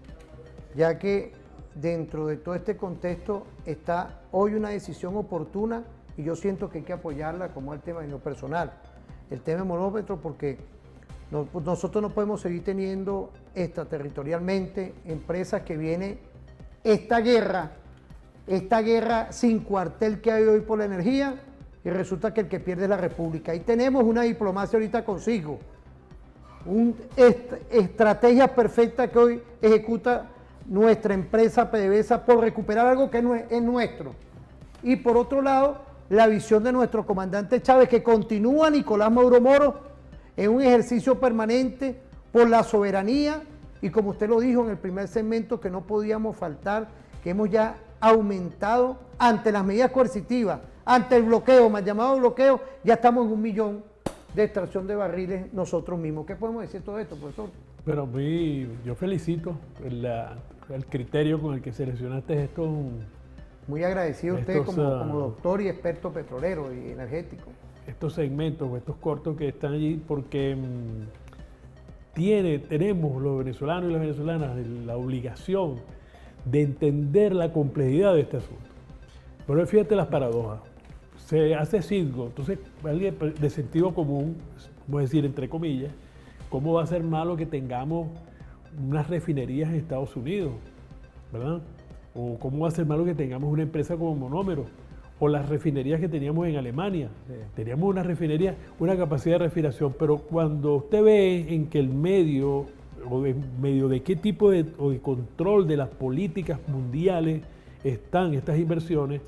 ya que dentro de todo este contexto está hoy una decisión oportuna y yo siento que hay que apoyarla como el tema en lo personal, el tema de monómetro, porque nosotros no podemos seguir teniendo extraterritorialmente empresas que viene esta guerra sin cuartel que hay hoy por la energía y resulta que el que pierde es la República. Ahí tenemos una diplomacia ahorita consigo, una estrategia perfecta que hoy ejecuta nuestra empresa PDVSA por recuperar algo que es nuestro. Y por otro lado, la visión de nuestro comandante Chávez, que continúa Nicolás Maduro Moro en un ejercicio permanente por la soberanía y como usted lo dijo en el primer segmento, que no podíamos faltar, que hemos ya aumentado ante las medidas coercitivas, ante el bloqueo, mal llamado bloqueo, ya estamos en 1 millón de extracción de barriles nosotros mismos. ¿Qué podemos decir de todo esto, profesor? Pero yo felicito el criterio con el que seleccionaste estos. Muy agradecido a usted como doctor y experto petrolero y energético. Estos segmentos o estos cortos que están allí porque tenemos los venezolanos y las venezolanas la obligación de entender la complejidad de este asunto. Pero fíjate las paradojas. Se hace sisgo, entonces alguien de sentido común, vamos a decir entre comillas, ¿cómo va a ser malo que tengamos unas refinerías en Estados Unidos? ¿Verdad? O cómo va a ser malo que tengamos una empresa como Monómero, o las refinerías que teníamos en Alemania. Sí. Teníamos una refinería, una capacidad de refinación, pero cuando usted ve en que el medio, o en medio de qué tipo de control de las políticas mundiales están estas inversiones,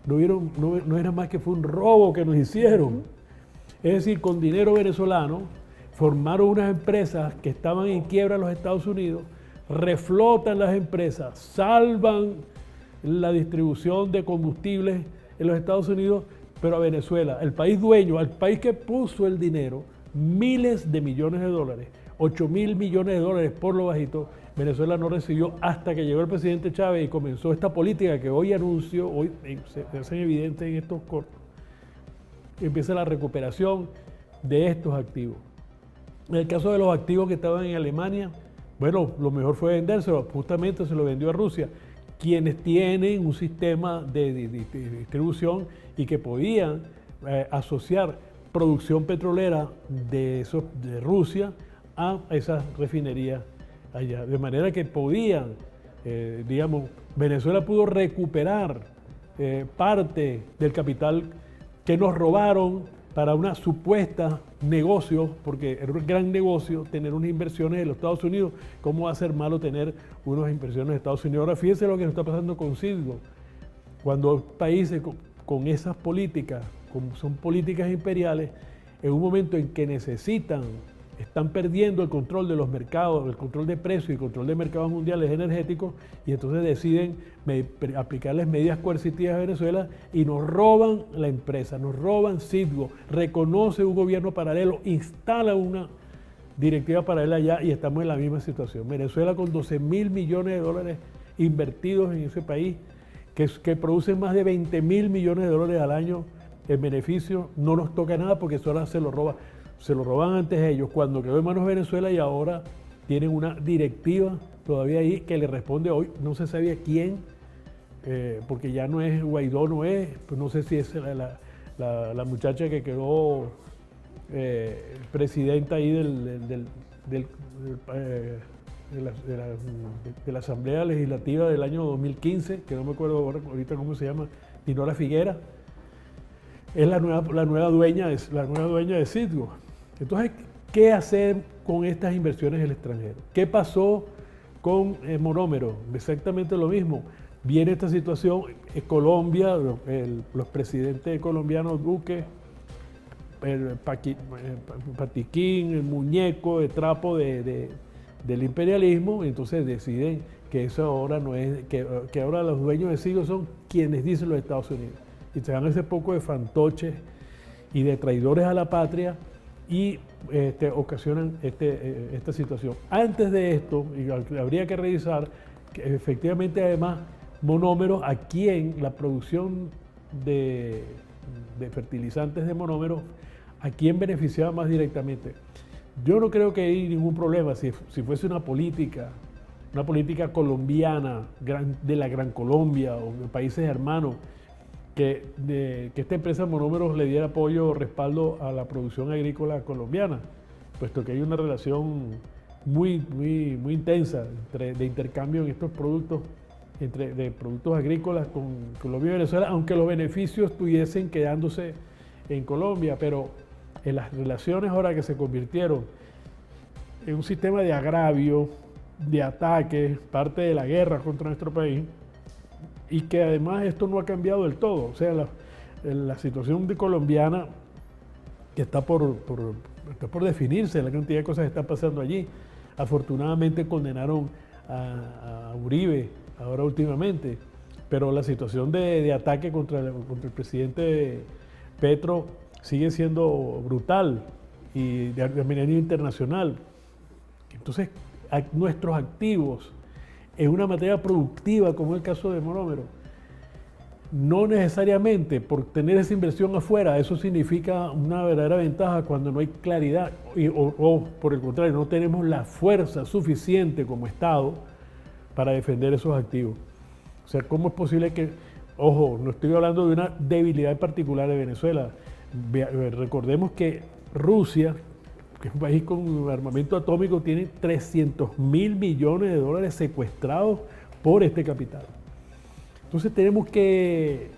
no era más que fue un robo que nos hicieron. Es decir, con dinero venezolano, formaron unas empresas que estaban en quiebra en los Estados Unidos, reflotan las empresas, salvan la distribución de combustibles en los Estados Unidos, pero a Venezuela, el país dueño, al país que puso el dinero, miles de millones de dólares, 8.000 millones de dólares por lo bajito, Venezuela no recibió hasta que llegó el presidente Chávez y comenzó esta política que hoy anuncio, hoy se hace evidente en estos cortos, empieza la recuperación de estos activos. En el caso de los activos que estaban en Alemania, bueno, lo mejor fue vendérselo, justamente se lo vendió a Rusia, quienes tienen un sistema de distribución y que podían asociar producción petrolera de Rusia a esas refinerías allá. De manera que podían, Venezuela pudo recuperar parte del capital que nos robaron para una supuesta negocio, porque era un gran negocio tener unas inversiones en los Estados Unidos. ¿Cómo va a ser malo tener unas inversiones en Estados Unidos? Ahora fíjense lo que nos está pasando con Citgo. Cuando países con esas políticas, como son políticas imperiales, en un momento en que están perdiendo el control de los mercados, el control de precios y el control de mercados mundiales energéticos, y entonces deciden aplicarles medidas coercitivas a Venezuela y nos roban la empresa, nos roban Citgo, reconoce un gobierno paralelo, instala una directiva paralela allá y estamos en la misma situación. Venezuela con 12.000 millones de dólares invertidos en ese país, que producen más de 20.000 millones de dólares al año en beneficio, no nos toca nada porque eso ahora se lo roban antes ellos, cuando quedó en manos de Venezuela, y ahora tienen una directiva todavía ahí que le responde hoy, no se sabía quién, porque ya no es Guaidó, pues no sé si es la muchacha que quedó presidenta ahí de la Asamblea Legislativa del año 2015, que no me acuerdo ahorita cómo se llama, Dinora Figuera, es la nueva dueña de Citgo. Entonces, ¿qué hacer con estas inversiones en el extranjero? ¿Qué pasó con Monómero? Exactamente lo mismo. Viene esta situación, Colombia, los presidentes colombianos, Duque, el Patiquín, el muñeco de trapo del imperialismo, entonces deciden que eso ahora no es, que ahora los dueños de Citgo son quienes dicen los Estados Unidos. Y se dan ese poco de fantoches y de traidores a la patria y ocasionan esta situación. Antes de esto, y habría que revisar que efectivamente además Monómero, a quien la producción de fertilizantes de Monómero, a quién beneficiaba más directamente. Yo no creo que hay ningún problema si fuese una política colombiana, de la Gran Colombia o de países hermanos, que esta empresa Monómeros le diera apoyo o respaldo a la producción agrícola colombiana, puesto que hay una relación muy intensa de intercambio en estos productos, de productos agrícolas con Colombia y Venezuela, aunque los beneficios estuviesen quedándose en Colombia, pero en las relaciones ahora que se convirtieron en un sistema de agravio, de ataque, parte de la guerra contra nuestro país, y que además esto no ha cambiado del todo. O sea, la situación colombiana que está por definirse, la cantidad de cosas que están pasando allí. Afortunadamente condenaron a Uribe ahora últimamente, pero la situación de ataque contra el presidente Petro sigue siendo brutal y de manera internacional. Entonces, nuestros activos en una materia productiva como el caso de Monómero, no necesariamente por tener esa inversión afuera, eso significa una verdadera ventaja cuando no hay claridad o por el contrario, no tenemos la fuerza suficiente como Estado para defender esos activos. O sea, ¿cómo es posible que, ojo, no estoy hablando de una debilidad particular de Venezuela? Recordemos que Rusia, que es un país con armamento atómico, tiene 300.000 millones de dólares secuestrados por este capital. Entonces tenemos que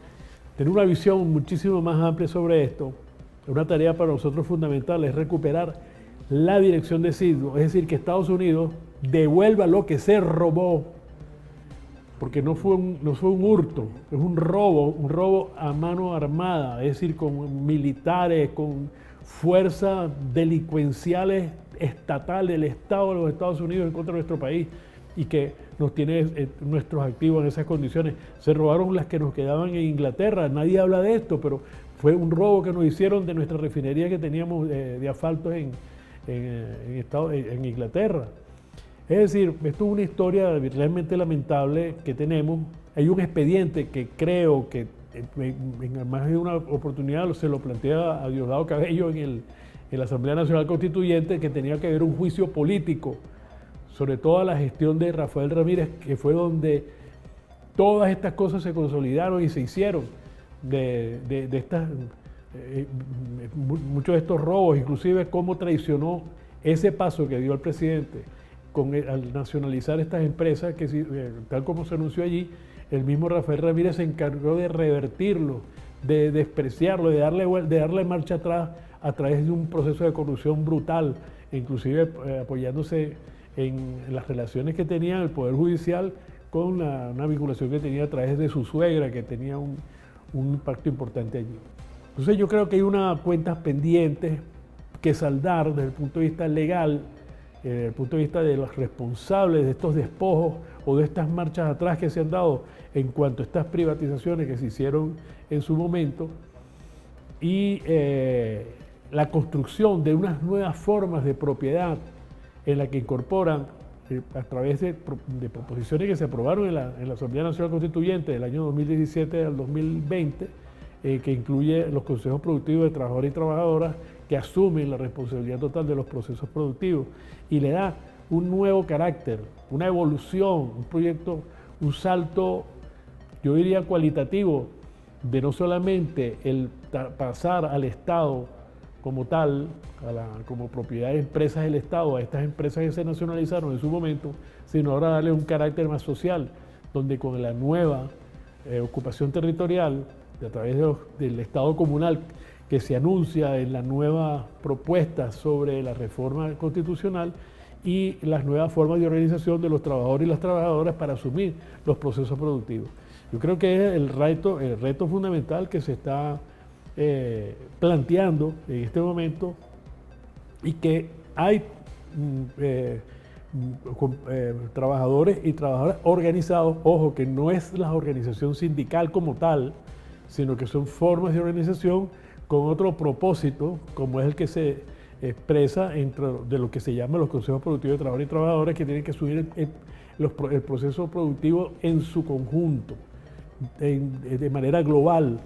tener una visión muchísimo más amplia sobre esto. Una tarea para nosotros fundamental es recuperar la dirección de Citgo, es decir, que Estados Unidos devuelva lo que se robó, porque no fue un hurto, es un robo a mano armada, es decir, con militares, con fuerzas delincuenciales estatal del Estado de los Estados Unidos en contra de nuestro país, y que nos tiene nuestros activos en esas condiciones. Se robaron las que nos quedaban en Inglaterra, nadie habla de esto, pero fue un robo que nos hicieron de nuestra refinería que teníamos de asfaltos en Inglaterra. Es decir, esto es una historia realmente lamentable que tenemos. Hay un expediente que creo que en más de una oportunidad se lo plantea a Diosdado Cabello en la Asamblea Nacional Constituyente, que tenía que haber un juicio político sobre toda la gestión de Rafael Ramírez, que fue donde todas estas cosas se consolidaron y se hicieron, muchos de estos robos, inclusive cómo traicionó ese paso que dio el presidente al nacionalizar estas empresas, que tal como se anunció allí, el mismo Rafael Ramírez se encargó de revertirlo, de despreciarlo, de darle marcha atrás a través de un proceso de corrupción brutal, inclusive apoyándose en las relaciones que tenía el Poder Judicial con una vinculación que tenía a través de su suegra, que tenía un impacto importante allí. Entonces yo creo que hay unas cuentas pendientes que saldar desde el punto de vista legal, desde el punto de vista de los responsables de estos despojos o de estas marchas atrás que se han dado en cuanto a estas privatizaciones que se hicieron en su momento, y la construcción de unas nuevas formas de propiedad en la que incorporan a través de proposiciones que se aprobaron en la Asamblea Nacional Constituyente del año 2017 al 2020, que incluye los consejos productivos de trabajadores y trabajadoras que asumen la responsabilidad total de los procesos productivos y le da un nuevo carácter, una evolución, un proyecto, un salto, yo diría cualitativo, de no solamente el pasar al Estado como tal, como propiedad de empresas del Estado, a estas empresas que se nacionalizaron en su momento, sino ahora darle un carácter más social, donde con la nueva ocupación territorial, a través del Estado comunal que se anuncia en la nueva propuesta sobre la reforma constitucional y las nuevas formas de organización de los trabajadores y las trabajadoras para asumir los procesos productivos. Yo creo que es el reto fundamental que se está planteando en este momento y que hay trabajadores y trabajadoras organizados, ojo, que no es la organización sindical como tal, sino que son formas de organización con otro propósito, como es el que se expresa dentro de lo que se llama los consejos productivos de trabajadores y trabajadoras, que tienen que subir el proceso productivo en su conjunto, de manera global,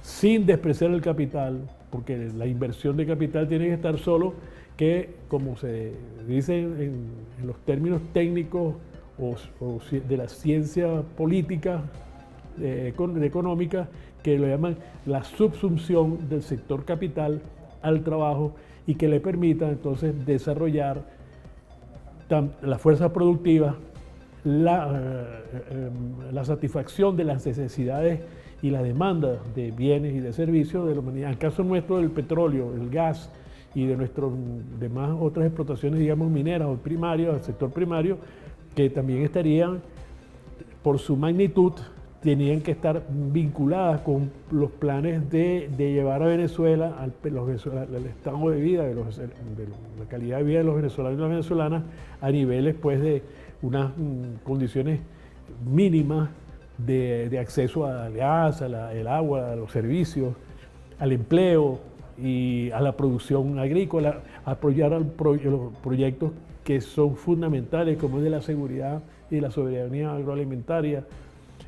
sin despreciar el capital, porque la inversión de capital tiene que estar solo, que como se dice en los términos técnicos o de la ciencia política, económica, que lo llaman la subsunción del sector capital al trabajo y que le permita entonces desarrollar la fuerza productiva, la satisfacción de las necesidades y la demanda de bienes y de servicios de la humanidad. En el caso nuestro del petróleo, el gas y de nuestras demás otras explotaciones, digamos, mineras o primarias, el sector primario, que también estarían, por su magnitud, tenían que estar vinculadas con los planes de llevar a Venezuela, al estado de vida, de la calidad de vida de los venezolanos y las venezolanas, a niveles pues de unas condiciones mínimas de acceso al gas, el agua, a los servicios, al empleo y a la producción agrícola, a apoyar los proyectos que son fundamentales, como es de la seguridad y la soberanía agroalimentaria,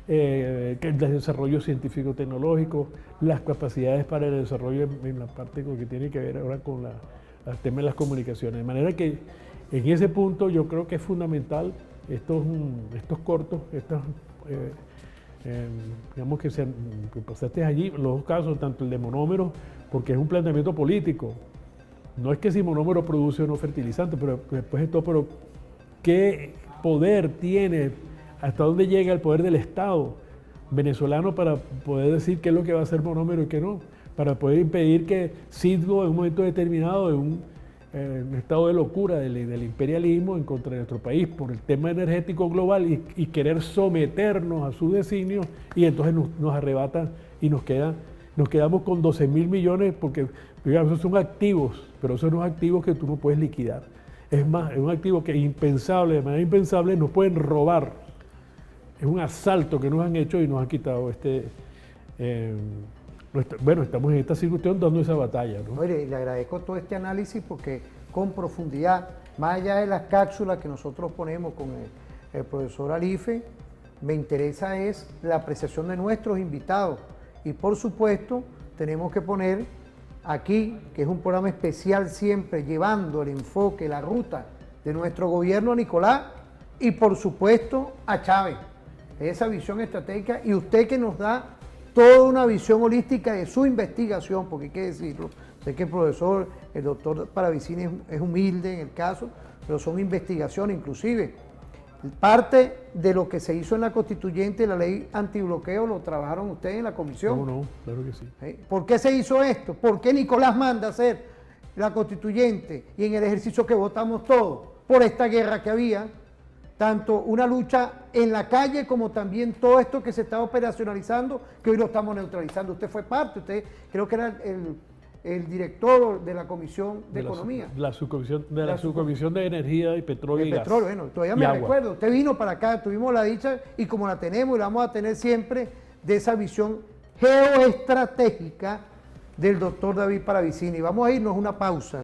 el desarrollo científico-tecnológico, las capacidades para el desarrollo en la parte que tiene que ver ahora con el tema de las comunicaciones. De manera que en ese punto yo creo que es fundamental estos cortos, digamos que pasaste allí, los dos casos, tanto el de monómeros, porque es un planteamiento político. No es que si monómero produce o no fertilizante, pero después de todo, pero ¿qué poder tiene? ¿Hasta dónde llega el poder del Estado venezolano para poder decir qué es lo que va a hacer monómero y qué no? Para poder impedir que Citgo en un momento determinado, en un estado de locura del imperialismo en contra de nuestro país por el tema energético global y querer someternos a sus designios, y entonces nos arrebatan y nos quedamos con 12.000 millones, porque digamos, esos son activos, pero esos son activos que tú no puedes liquidar. Es más, es un activo que es impensable, de manera impensable nos pueden robar. Es un asalto que nos han hecho y nos han quitado bueno, estamos en esta circunstancia dando esa batalla, ¿no? Oye, le agradezco todo este análisis porque con profundidad, más allá de las cápsulas que nosotros ponemos con el profesor Alife, me interesa es la apreciación de nuestros invitados. Y por supuesto, tenemos que poner aquí, que es un programa especial siempre, llevando el enfoque, la ruta de nuestro gobierno, Nicolás, y por supuesto a Chávez. Esa visión estratégica, y usted que nos da toda una visión holística de su investigación, porque hay que decirlo, sé que el profesor, el doctor Paravicini es humilde en el caso, pero son investigaciones, inclusive parte de lo que se hizo en la constituyente, la ley antibloqueo, lo trabajaron ustedes en la comisión. No, claro que sí. ¿Por qué se hizo esto? ¿Por qué Nicolás manda hacer la constituyente y en el ejercicio que votamos todos? Por esta guerra que había, tanto una lucha en la calle como también todo esto que se está operacionalizando, que hoy lo estamos neutralizando. Usted fue parte, usted creo que era el director de la Comisión de Economía. De la subcomisión de Energía y Petróleo y Gas. Bueno, todavía me recuerdo. Usted vino para acá, tuvimos la dicha, y como la tenemos y la vamos a tener siempre, de esa visión geoestratégica del doctor David Paravicini. Vamos a irnos a una pausa.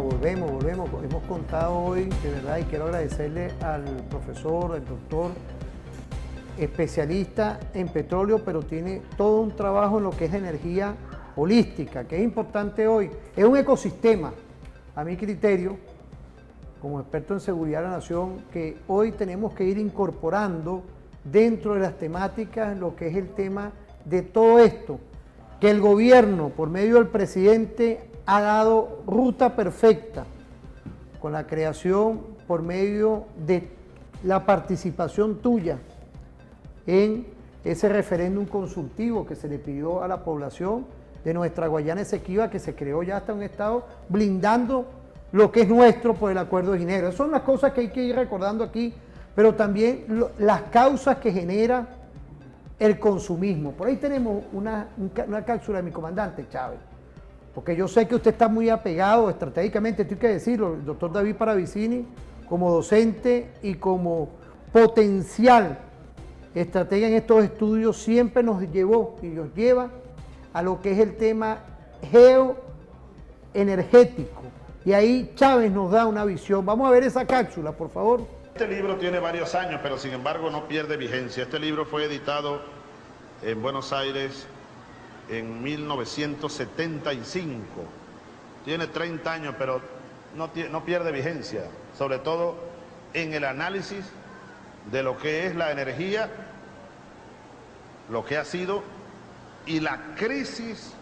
volvemos. Hemos contado hoy, de verdad, y quiero agradecerle al profesor, al doctor, especialista en petróleo, pero tiene todo un trabajo en lo que es energía holística, que es importante hoy. Es un ecosistema, a mi criterio, como experto en seguridad de la nación, que hoy tenemos que ir incorporando dentro de las temáticas lo que es el tema de todo esto, que el gobierno, por medio del presidente, ha dado ruta perfecta con la creación, por medio de la participación tuya en ese referéndum consultivo que se le pidió a la población de nuestra Guayana Esequiba, que se creó ya hasta un estado blindando lo que es nuestro por el Acuerdo de Ginebra. Esas son las cosas que hay que ir recordando aquí, pero también las causas que genera el consumismo. Por ahí tenemos una cápsula de mi comandante Chávez, porque yo sé que usted está muy apegado estratégicamente, esto hay que decirlo, el doctor David Paravicini, como docente y como potencial estratega en estos estudios, siempre nos llevó y nos lleva a lo que es el tema geoenergético. Y ahí Chávez nos da una visión. Vamos a ver esa cápsula, por favor. Este libro tiene varios años, pero sin embargo no pierde vigencia. Este libro fue editado en Buenos Aires en 1975. Tiene 30 años, pero no pierde vigencia, sobre todo en el análisis de lo que es la energía, lo que ha sido, y la crisis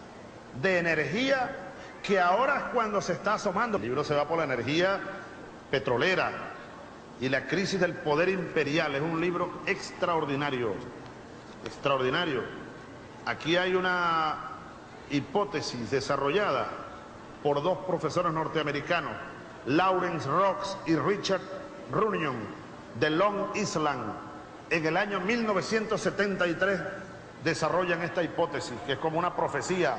de energía que ahora es cuando se está asomando. El libro se va por la energía petrolera y la crisis del poder imperial. Es un libro extraordinario, extraordinario. Aquí hay una hipótesis desarrollada por dos profesores norteamericanos, Lawrence Rocks y Richard Runyon, de Long Island. En el año 1973 desarrollan esta hipótesis, que es como una profecía.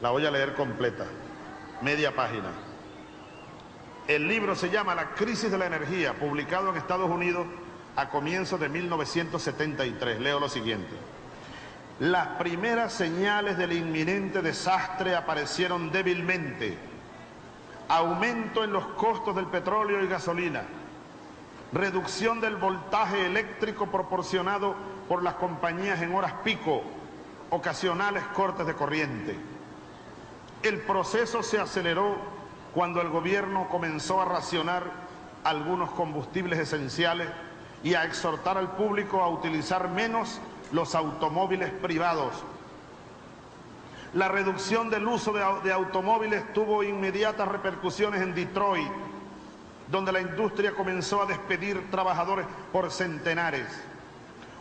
La voy a leer completa, media página. El libro se llama La crisis de la energía, publicado en Estados Unidos a comienzos de 1973. Leo lo siguiente. Las primeras señales del inminente desastre aparecieron débilmente. Aumento en los costos del petróleo y gasolina. Reducción del voltaje eléctrico proporcionado por las compañías en horas pico. Ocasionales cortes de corriente. El proceso se aceleró cuando el gobierno comenzó a racionar algunos combustibles esenciales y a exhortar al público a utilizar menos los automóviles privados. La reducción del uso de automóviles tuvo inmediatas repercusiones en Detroit, donde la industria comenzó a despedir trabajadores por centenares.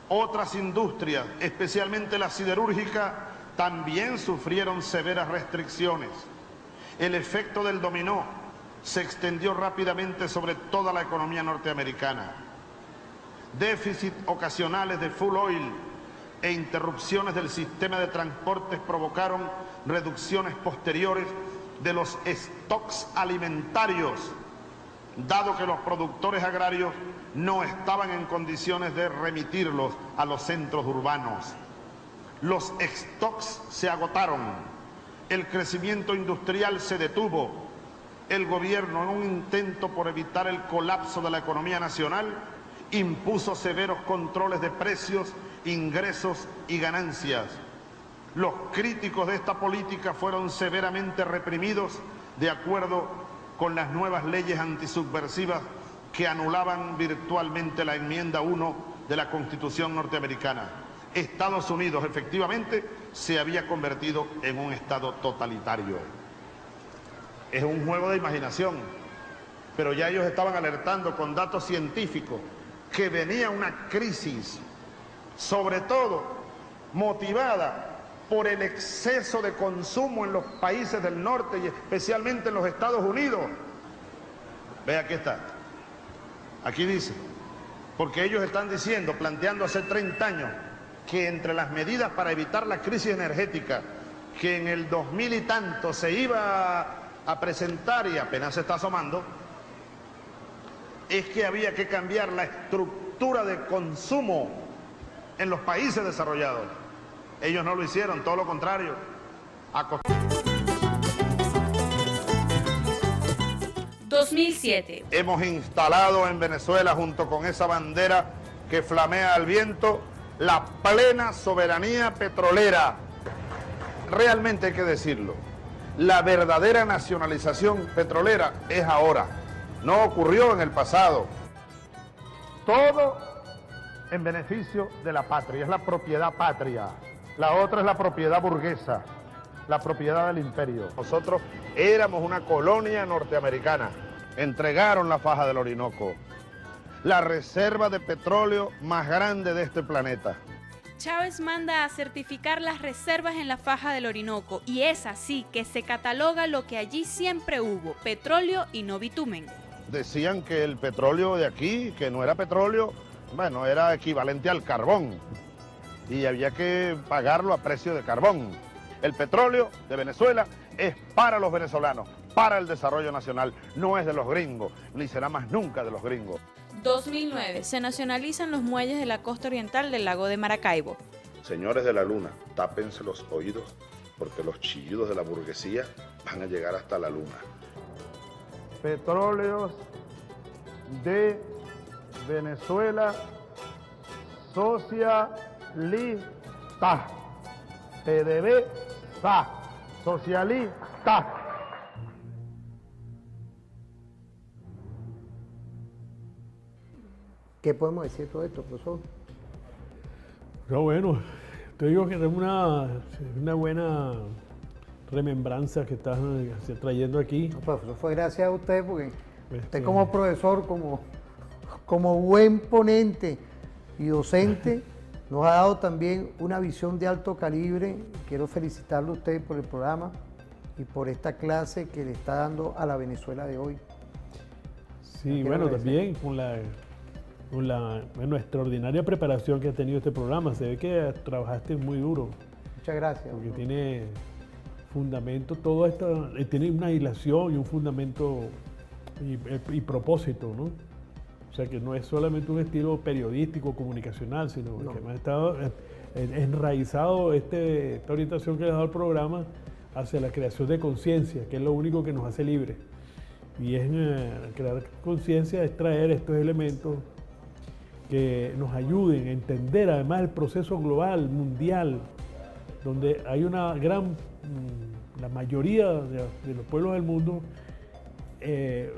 Otras industrias, especialmente la siderúrgica, también sufrieron severas restricciones. El efecto del dominó se extendió rápidamente sobre toda la economía norteamericana. Déficit ocasionales de fuel oil e interrupciones del sistema de transportes provocaron reducciones posteriores de los stocks alimentarios, dado que los productores agrarios no estaban en condiciones de remitirlos a los centros urbanos. Los stocks se agotaron, el crecimiento industrial se detuvo. El gobierno, en un intento por evitar el colapso de la economía nacional, impuso severos controles de precios, ingresos y ganancias. Los críticos de esta política fueron severamente reprimidos de acuerdo con las nuevas leyes antisubversivas que anulaban virtualmente la enmienda 1 de la Constitución norteamericana. Estados Unidos efectivamente se había convertido en un estado totalitario. Es un juego de imaginación, pero ya ellos estaban alertando con datos científicos que venía una crisis, sobre todo motivada por el exceso de consumo en los países del norte y especialmente en los Estados Unidos. Ve, aquí está. Aquí dice, porque ellos están diciendo, planteando hace 30 años, que entre las medidas para evitar la crisis energética, que en el 2000 y tanto se iba a presentar y apenas se está asomando, es que había que cambiar la estructura de consumo en los países desarrollados. Ellos no lo hicieron, todo lo contrario. 2007. Hemos instalado en Venezuela, junto con esa bandera que flamea al viento, la plena soberanía petrolera. Realmente hay que decirlo, la verdadera nacionalización petrolera es ahora, no ocurrió en el pasado. Todo en beneficio de la patria, es la propiedad patria. La otra es la propiedad burguesa, la propiedad del imperio. Nosotros éramos una colonia norteamericana, entregaron la faja del Orinoco, la reserva de petróleo más grande de este planeta. Chávez manda a certificar las reservas en la faja del Orinoco y es así que se cataloga lo que allí siempre hubo, petróleo y no bitumen. Decían que el petróleo de aquí, que no era petróleo, bueno, era equivalente al carbón y había que pagarlo a precio de carbón. El petróleo de Venezuela es para los venezolanos, para el desarrollo nacional, no es de los gringos, ni será más nunca de los gringos. 2009. Se nacionalizan los muelles de la costa oriental del lago de Maracaibo. Señores de la luna, tápense los oídos porque los chillidos de la burguesía van a llegar hasta la luna. Petróleos de Venezuela socialista. PDVSA, socialista. ¿Qué podemos decir de todo esto, profesor? Pero bueno, te digo que es una buena remembranza que estás trayendo aquí. No, profesor, fue gracias a usted porque usted Sí. como profesor, como buen ponente y docente, nos ha dado también una visión de alto calibre. Quiero felicitarlo a usted por el programa y por esta clase que le está dando a la Venezuela de hoy. Sí, bueno, también con la extraordinaria preparación que ha tenido este programa. Se ve que trabajaste muy duro. Muchas gracias. Porque tiene fundamento, todo esto, tiene una hilación y un fundamento y propósito, ¿no? O sea, que no es solamente un estilo periodístico, comunicacional, sino que además está enraizado esta orientación que le ha dado el programa hacia la creación de conciencia, que es lo único que nos hace libres. Y es crear conciencia, es traer estos elementos que nos ayuden a entender además el proceso global, mundial, donde hay una la mayoría de los pueblos del mundo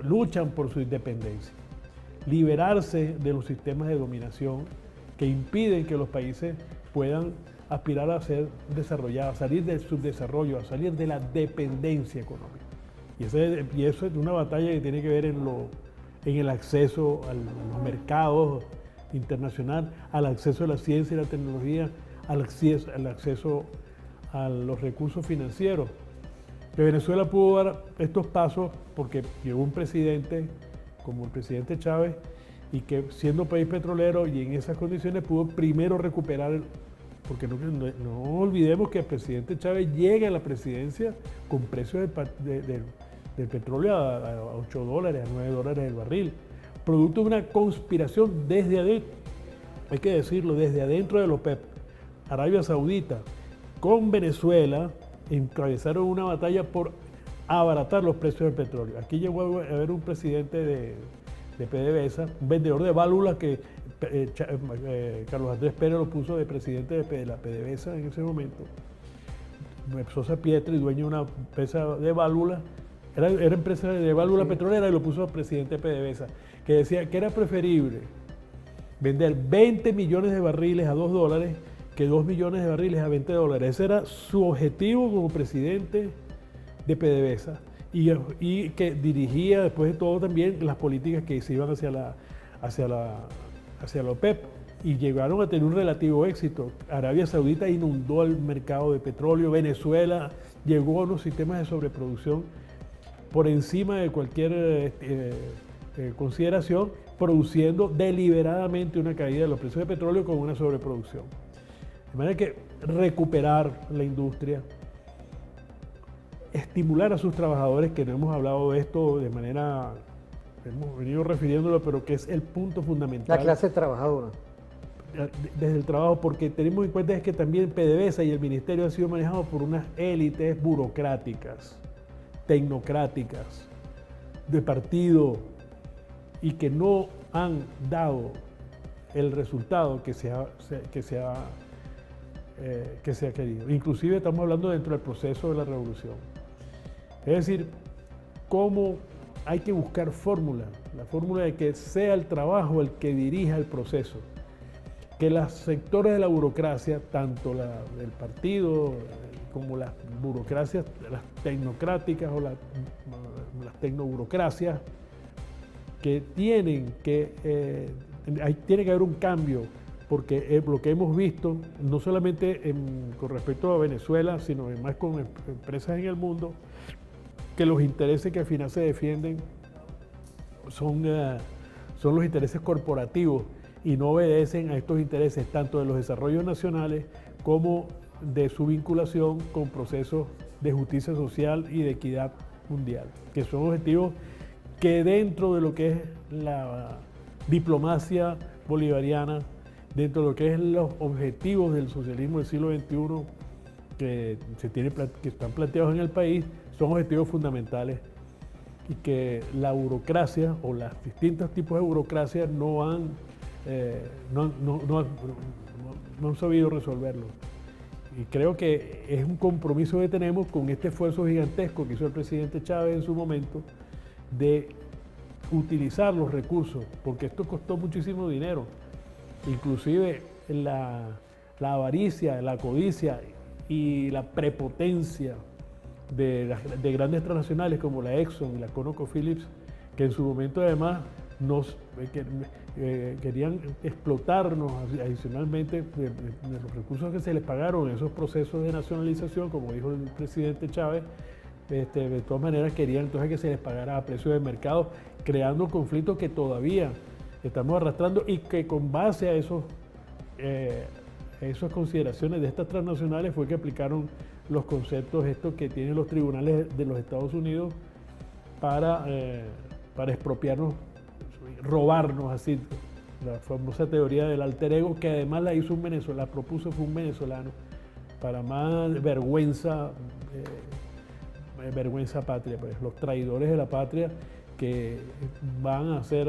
luchan por su independencia. Liberarse de los sistemas de dominación que impiden que los países puedan aspirar a ser desarrollados, a salir del subdesarrollo, a salir de la dependencia económica. Y eso es una batalla que tiene que ver en el acceso a los mercados internacional, al acceso a la ciencia y la tecnología, al acceso a los recursos financieros. Que Venezuela pudo dar estos pasos porque llegó un presidente como el presidente Chávez y que siendo país petrolero y en esas condiciones pudo primero recuperar, porque no olvidemos que el presidente Chávez llega a la presidencia con precios del petróleo a $8, a $9 el barril, producto de una conspiración desde adentro, hay que decirlo, desde adentro de la OPEP. Arabia Saudita con Venezuela encabezaron una batalla por abaratar los precios del petróleo. Aquí llegó a haber un presidente de PDVSA, un vendedor de válvulas que Carlos Andrés Pérez lo puso de presidente de la PDVSA en ese momento. Sosa Pietri, dueño de una empresa de válvulas, era empresa de válvula petrolera y lo puso presidente de PDVSA, que decía que era preferible vender 20 millones de barriles a $2 que 2 millones de barriles a $20. Ese era su objetivo como presidente de PDVSA y que dirigía después de todo también las políticas que se iban hacia la OPEP y llegaron a tener un relativo éxito. Arabia Saudita inundó el mercado de petróleo, Venezuela llegó a unos sistemas de sobreproducción por encima de cualquier consideración, produciendo deliberadamente una caída de los precios de petróleo con una sobreproducción. De manera que recuperar la industria, estimular a sus trabajadores, que no hemos hablado de esto de manera, hemos venido refiriéndolo, pero que es el punto fundamental. La clase trabajadora. Desde el trabajo, porque tenemos en cuenta es que también PDVSA y el ministerio han sido manejados por unas élites burocráticas, tecnocráticas, de partido y que no han dado el resultado que se ha querido. Inclusive estamos hablando dentro del proceso de la revolución. Es decir, cómo hay que buscar fórmula, la fórmula de que sea el trabajo el que dirija el proceso, que los sectores de la burocracia, tanto del partido como las burocracias, las tecnocráticas o las tecnoburocracias, que tiene que haber un cambio, porque lo que hemos visto, no solamente con respecto a Venezuela, sino además con empresas en el mundo, que los intereses que al final se defienden son los intereses corporativos y no obedecen a estos intereses tanto de los desarrollos nacionales como de su vinculación con procesos de justicia social y de equidad mundial, que son objetivos que dentro de lo que es la diplomacia bolivariana, dentro de lo que es los objetivos del socialismo del siglo XXI que están planteados en el país, son objetivos fundamentales y que la burocracia o los distintos tipos de burocracia no han sabido resolverlo. Y creo que es un compromiso que tenemos con este esfuerzo gigantesco que hizo el presidente Chávez en su momento de utilizar los recursos, porque esto costó muchísimo dinero. Inclusive la avaricia, la codicia y la prepotencia de grandes transnacionales como la Exxon y la ConocoPhillips, que en su momento además querían explotarnos adicionalmente de los recursos que se les pagaron en esos procesos de nacionalización, como dijo el presidente Chávez. De todas maneras querían entonces que se les pagara a precio de mercado, creando conflictos que todavía estamos arrastrando y que con base a esas consideraciones de estas transnacionales fue que aplicaron los conceptos estos que tienen los tribunales de los Estados Unidos para expropiarnos, robarnos así, la famosa teoría del alter ego, que además la hizo un venezolano, la propuso fue un venezolano, para más vergüenza patria, pues, los traidores de la patria que van a hacer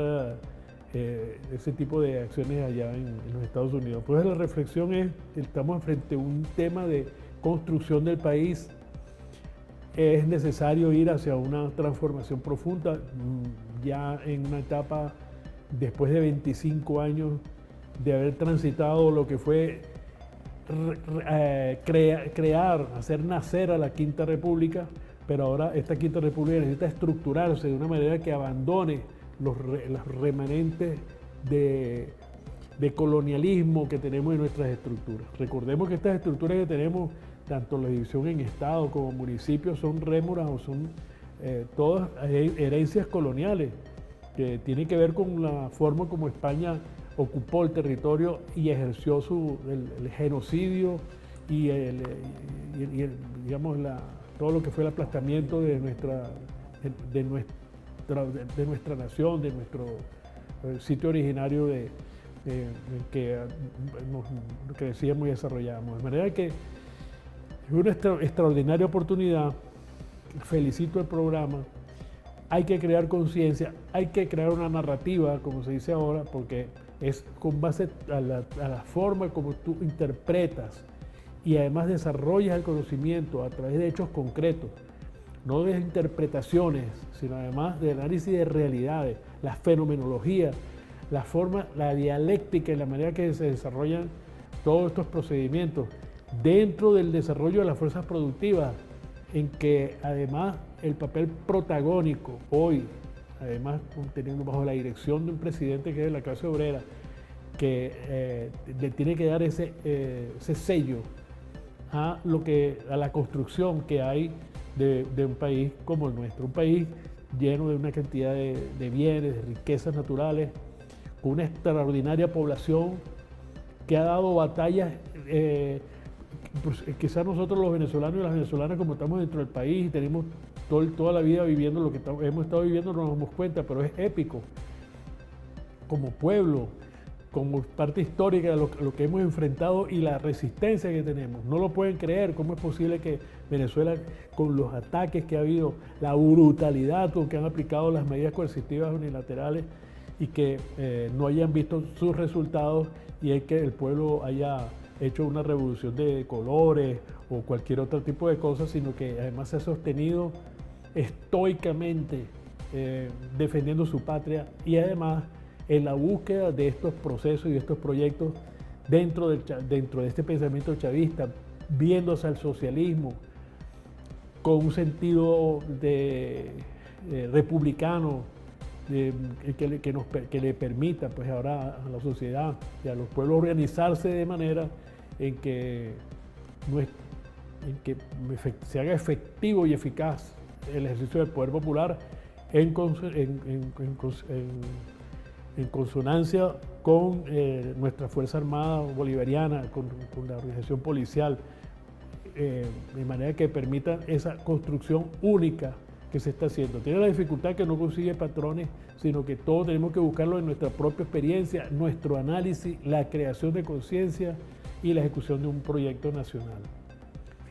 ese tipo de acciones allá en los Estados Unidos. Pues la reflexión es, estamos frente a un tema de construcción del país, es necesario ir hacia una transformación profunda, ya en una etapa después de 25 años de haber transitado lo que fue crear, hacer nacer a la Quinta República, pero ahora esta Quinta República necesita estructurarse de una manera que abandone los remanentes de colonialismo que tenemos en nuestras estructuras. Recordemos que estas estructuras que tenemos, tanto la división en Estado como municipios, son rémoras o son todas herencias coloniales, que tienen que ver con la forma como España ocupó el territorio y ejerció el genocidio y todo lo que fue el aplastamiento de nuestra nación, de nuestro sitio originario que crecíamos y desarrollábamos. De manera que es una extraordinaria oportunidad. Felicito el programa. Hay que crear conciencia, hay que crear una narrativa, como se dice ahora, porque es con base a la forma como tú interpretas y además desarrollas el conocimiento a través de hechos concretos, no de interpretaciones, sino además de análisis de realidades, la fenomenología, la forma, la dialéctica y la manera que se desarrollan todos estos procedimientos dentro del desarrollo de las fuerzas productivas, en que además el papel protagónico hoy, además teniendo bajo la dirección de un presidente que es de la clase obrera, que le tiene que dar ese sello a la construcción que hay de un país como el nuestro, un país lleno de una cantidad de bienes, de riquezas naturales, con una extraordinaria población que ha dado batallas. Pues, quizás nosotros los venezolanos y las venezolanas, como estamos dentro del país y tenemos toda la vida viviendo lo que hemos estado viviendo, no nos damos cuenta, pero es épico como pueblo como parte histórica de lo que hemos enfrentado y la resistencia que tenemos. No lo pueden creer, cómo es posible que Venezuela, con los ataques que ha habido, la brutalidad con que han aplicado las medidas coercitivas unilaterales y que no hayan visto sus resultados, y es que el pueblo haya hecho una revolución de colores o cualquier otro tipo de cosas, sino que además se ha sostenido estoicamente defendiendo su patria, y además en la búsqueda de estos procesos y de estos proyectos dentro de este pensamiento chavista, viéndose al socialismo con un sentido republicano que le permita pues ahora a la sociedad y a los pueblos organizarse de manera en que se haga efectivo y eficaz el ejercicio del poder popular en consonancia con nuestra Fuerza Armada Bolivariana, con la organización policial, de manera que permita esa construcción única que se está haciendo. Tiene la dificultad que no consigue patrones, sino que todos tenemos que buscarlo en nuestra propia experiencia, nuestro análisis, la creación de conciencia y la ejecución de un proyecto nacional.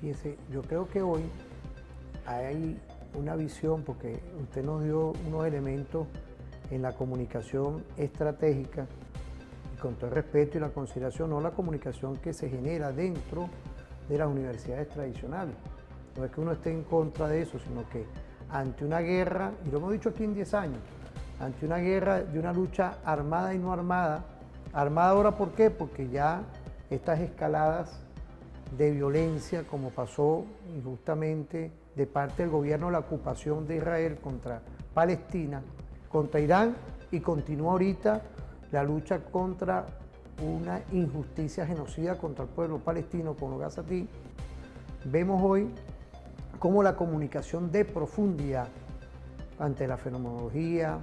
Fíjese, yo creo que hoy hay una visión, porque usted nos dio unos elementos en la comunicación estratégica, y con todo el respeto y la consideración, no la comunicación que se genera dentro de las universidades tradicionales. No es que uno esté en contra de eso, sino que ante una guerra, y lo hemos dicho aquí en 10 años, ante una guerra de una lucha armada y no armada, armada ahora ¿por qué? Porque ya estas escaladas de violencia, como pasó injustamente de parte del gobierno, la ocupación de Israel contra Palestina, contra Irán, y continúa ahorita la lucha contra una injusticia genocida contra el pueblo palestino con los gazatí. Vemos hoy cómo la comunicación de profundidad ante la fenomenología,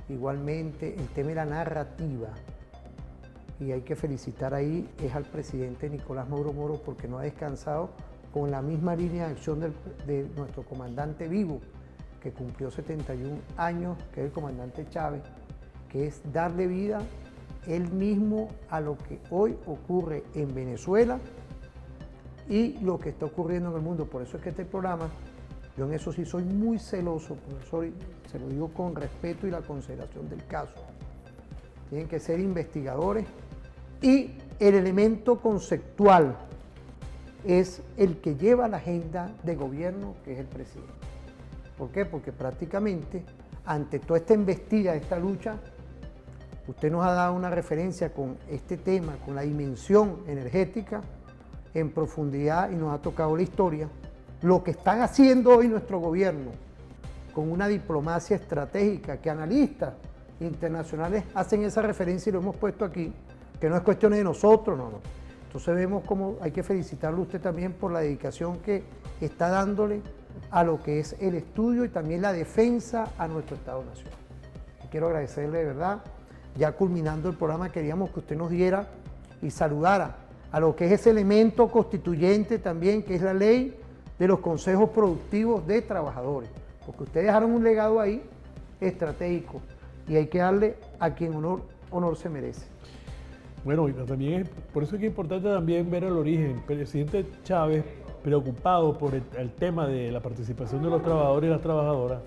igualmente el tema de la narrativa, y hay que felicitar ahí es al presidente Nicolás Maduro Moro, porque no ha descansado con la misma línea de acción de nuestro comandante vivo, que cumplió 71 años, que es el comandante Chávez, que es darle vida él mismo a lo que hoy ocurre en Venezuela y lo que está ocurriendo en el mundo. Por eso es que este programa, yo en eso sí soy muy celoso, profesor, se lo digo con respeto y la consideración del caso. Tienen que ser investigadores, y el elemento conceptual es el que lleva la agenda de gobierno, que es el presidente. ¿Por qué? Porque prácticamente ante toda esta embestida, esta lucha, usted nos ha dado una referencia con este tema, con la dimensión energética en profundidad, y nos ha tocado la historia, lo que están haciendo hoy nuestro gobierno con una diplomacia estratégica que analistas internacionales hacen esa referencia y lo hemos puesto aquí, que no es cuestión de nosotros, no. Entonces vemos cómo hay que felicitarlo a usted también por la dedicación que está dándole a lo que es el estudio y también la defensa a nuestro Estado-Nación. Quiero agradecerle de verdad. Ya culminando el programa, queríamos que usted nos diera y saludara a lo que es ese elemento constituyente también, que es la ley de los consejos productivos de trabajadores, porque ustedes dejaron un legado ahí estratégico y hay que darle a quien honor se merece. Bueno, y también por eso es que es importante también ver el origen. El presidente Chávez, preocupado por el tema de la participación de los trabajadores y las trabajadoras,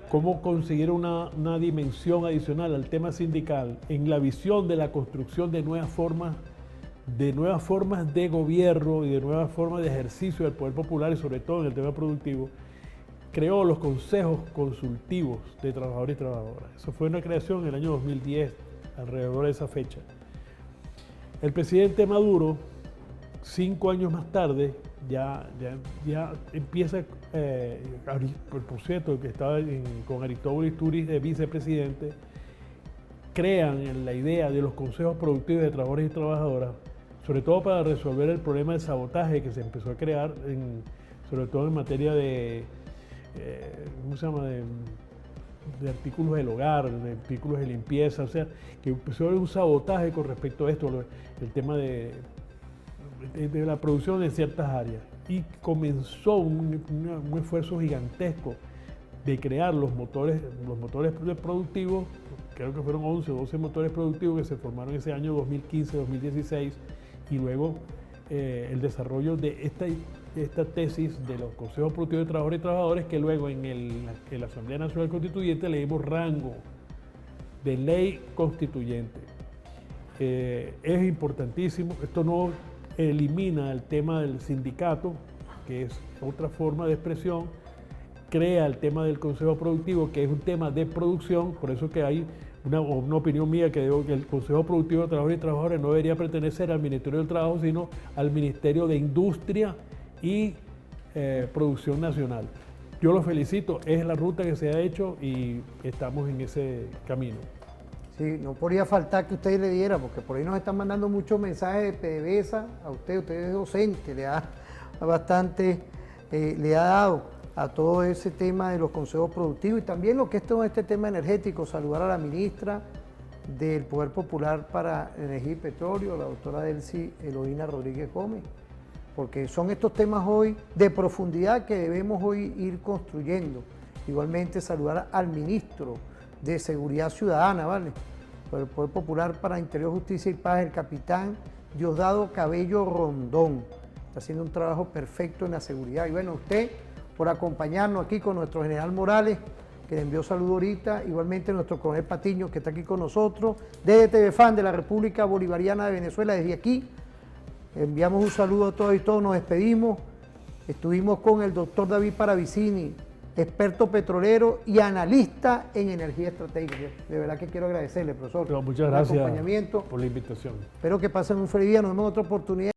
cómo conseguir una dimensión adicional al tema sindical en la visión de la construcción de nuevas formas de gobierno y de nuevas formas de ejercicio del poder popular, y sobre todo en el tema productivo, creó los consejos consultivos de trabajadores y trabajadoras. Eso fue una creación en el año 2010, alrededor de esa fecha. El presidente Maduro, 5 años más tarde, ya empieza, por cierto, que estaba con Aristóbulo Isturiz de vicepresidente, crean la idea de los consejos productivos de trabajadores y trabajadoras, sobre todo para resolver el problema del sabotaje que se empezó a crear, sobre todo en materia de, ¿cómo se llama?, de artículos del hogar, de artículos de limpieza, o sea, que empezó a haber un sabotaje con respecto a esto, el tema de la producción en ciertas áreas, y comenzó un esfuerzo gigantesco de crear los motores productivos creo que fueron 11 o 12 motores productivos que se formaron ese año 2015-2016, y luego el desarrollo de esta tesis de los consejos productivos de trabajadores y trabajadoras, que luego en la Asamblea Nacional Constituyente le dimos rango de ley constituyente. Es importantísimo. Esto no elimina el tema del sindicato, que es otra forma de expresión, crea el tema del consejo productivo, que es un tema de producción. Por eso que hay una opinión mía que digo que el Consejo Productivo de Trabajadores y Trabajadoras no debería pertenecer al Ministerio del Trabajo, sino al Ministerio de Industria y Producción Nacional. Yo los felicito, es la ruta que se ha hecho y estamos en ese camino. Sí, no podría faltar que ustedes le dieran, porque por ahí nos están mandando muchos mensajes de PDVSA a usted es docente, le ha dado a todo ese tema de los consejos productivos y también lo que es todo este tema energético. Saludar a la ministra del Poder Popular para Energía y Petróleo, la doctora Delcy Eloína Rodríguez Gómez, porque son estos temas hoy de profundidad que debemos hoy ir construyendo. Igualmente saludar al ministro de Seguridad Ciudadana, ¿vale?, por el Poder Popular para Interior, Justicia y Paz, el capitán Diosdado Cabello Rondón. Está haciendo un trabajo perfecto en la seguridad. Y bueno, usted por acompañarnos aquí con nuestro general Morales, que le envió saludo ahorita, igualmente nuestro coronel Patiño, que está aquí con nosotros, desde TV Fan de la República Bolivariana de Venezuela, desde aquí. Enviamos un saludo a todos y todos, nos despedimos. Estuvimos con el doctor David Paravicini, experto petrolero y analista en energía estratégica. De verdad que quiero agradecerle, profesor. Muchas gracias por el acompañamiento, por la invitación. Espero que pasen un feliz día, nos vemos en otra oportunidad.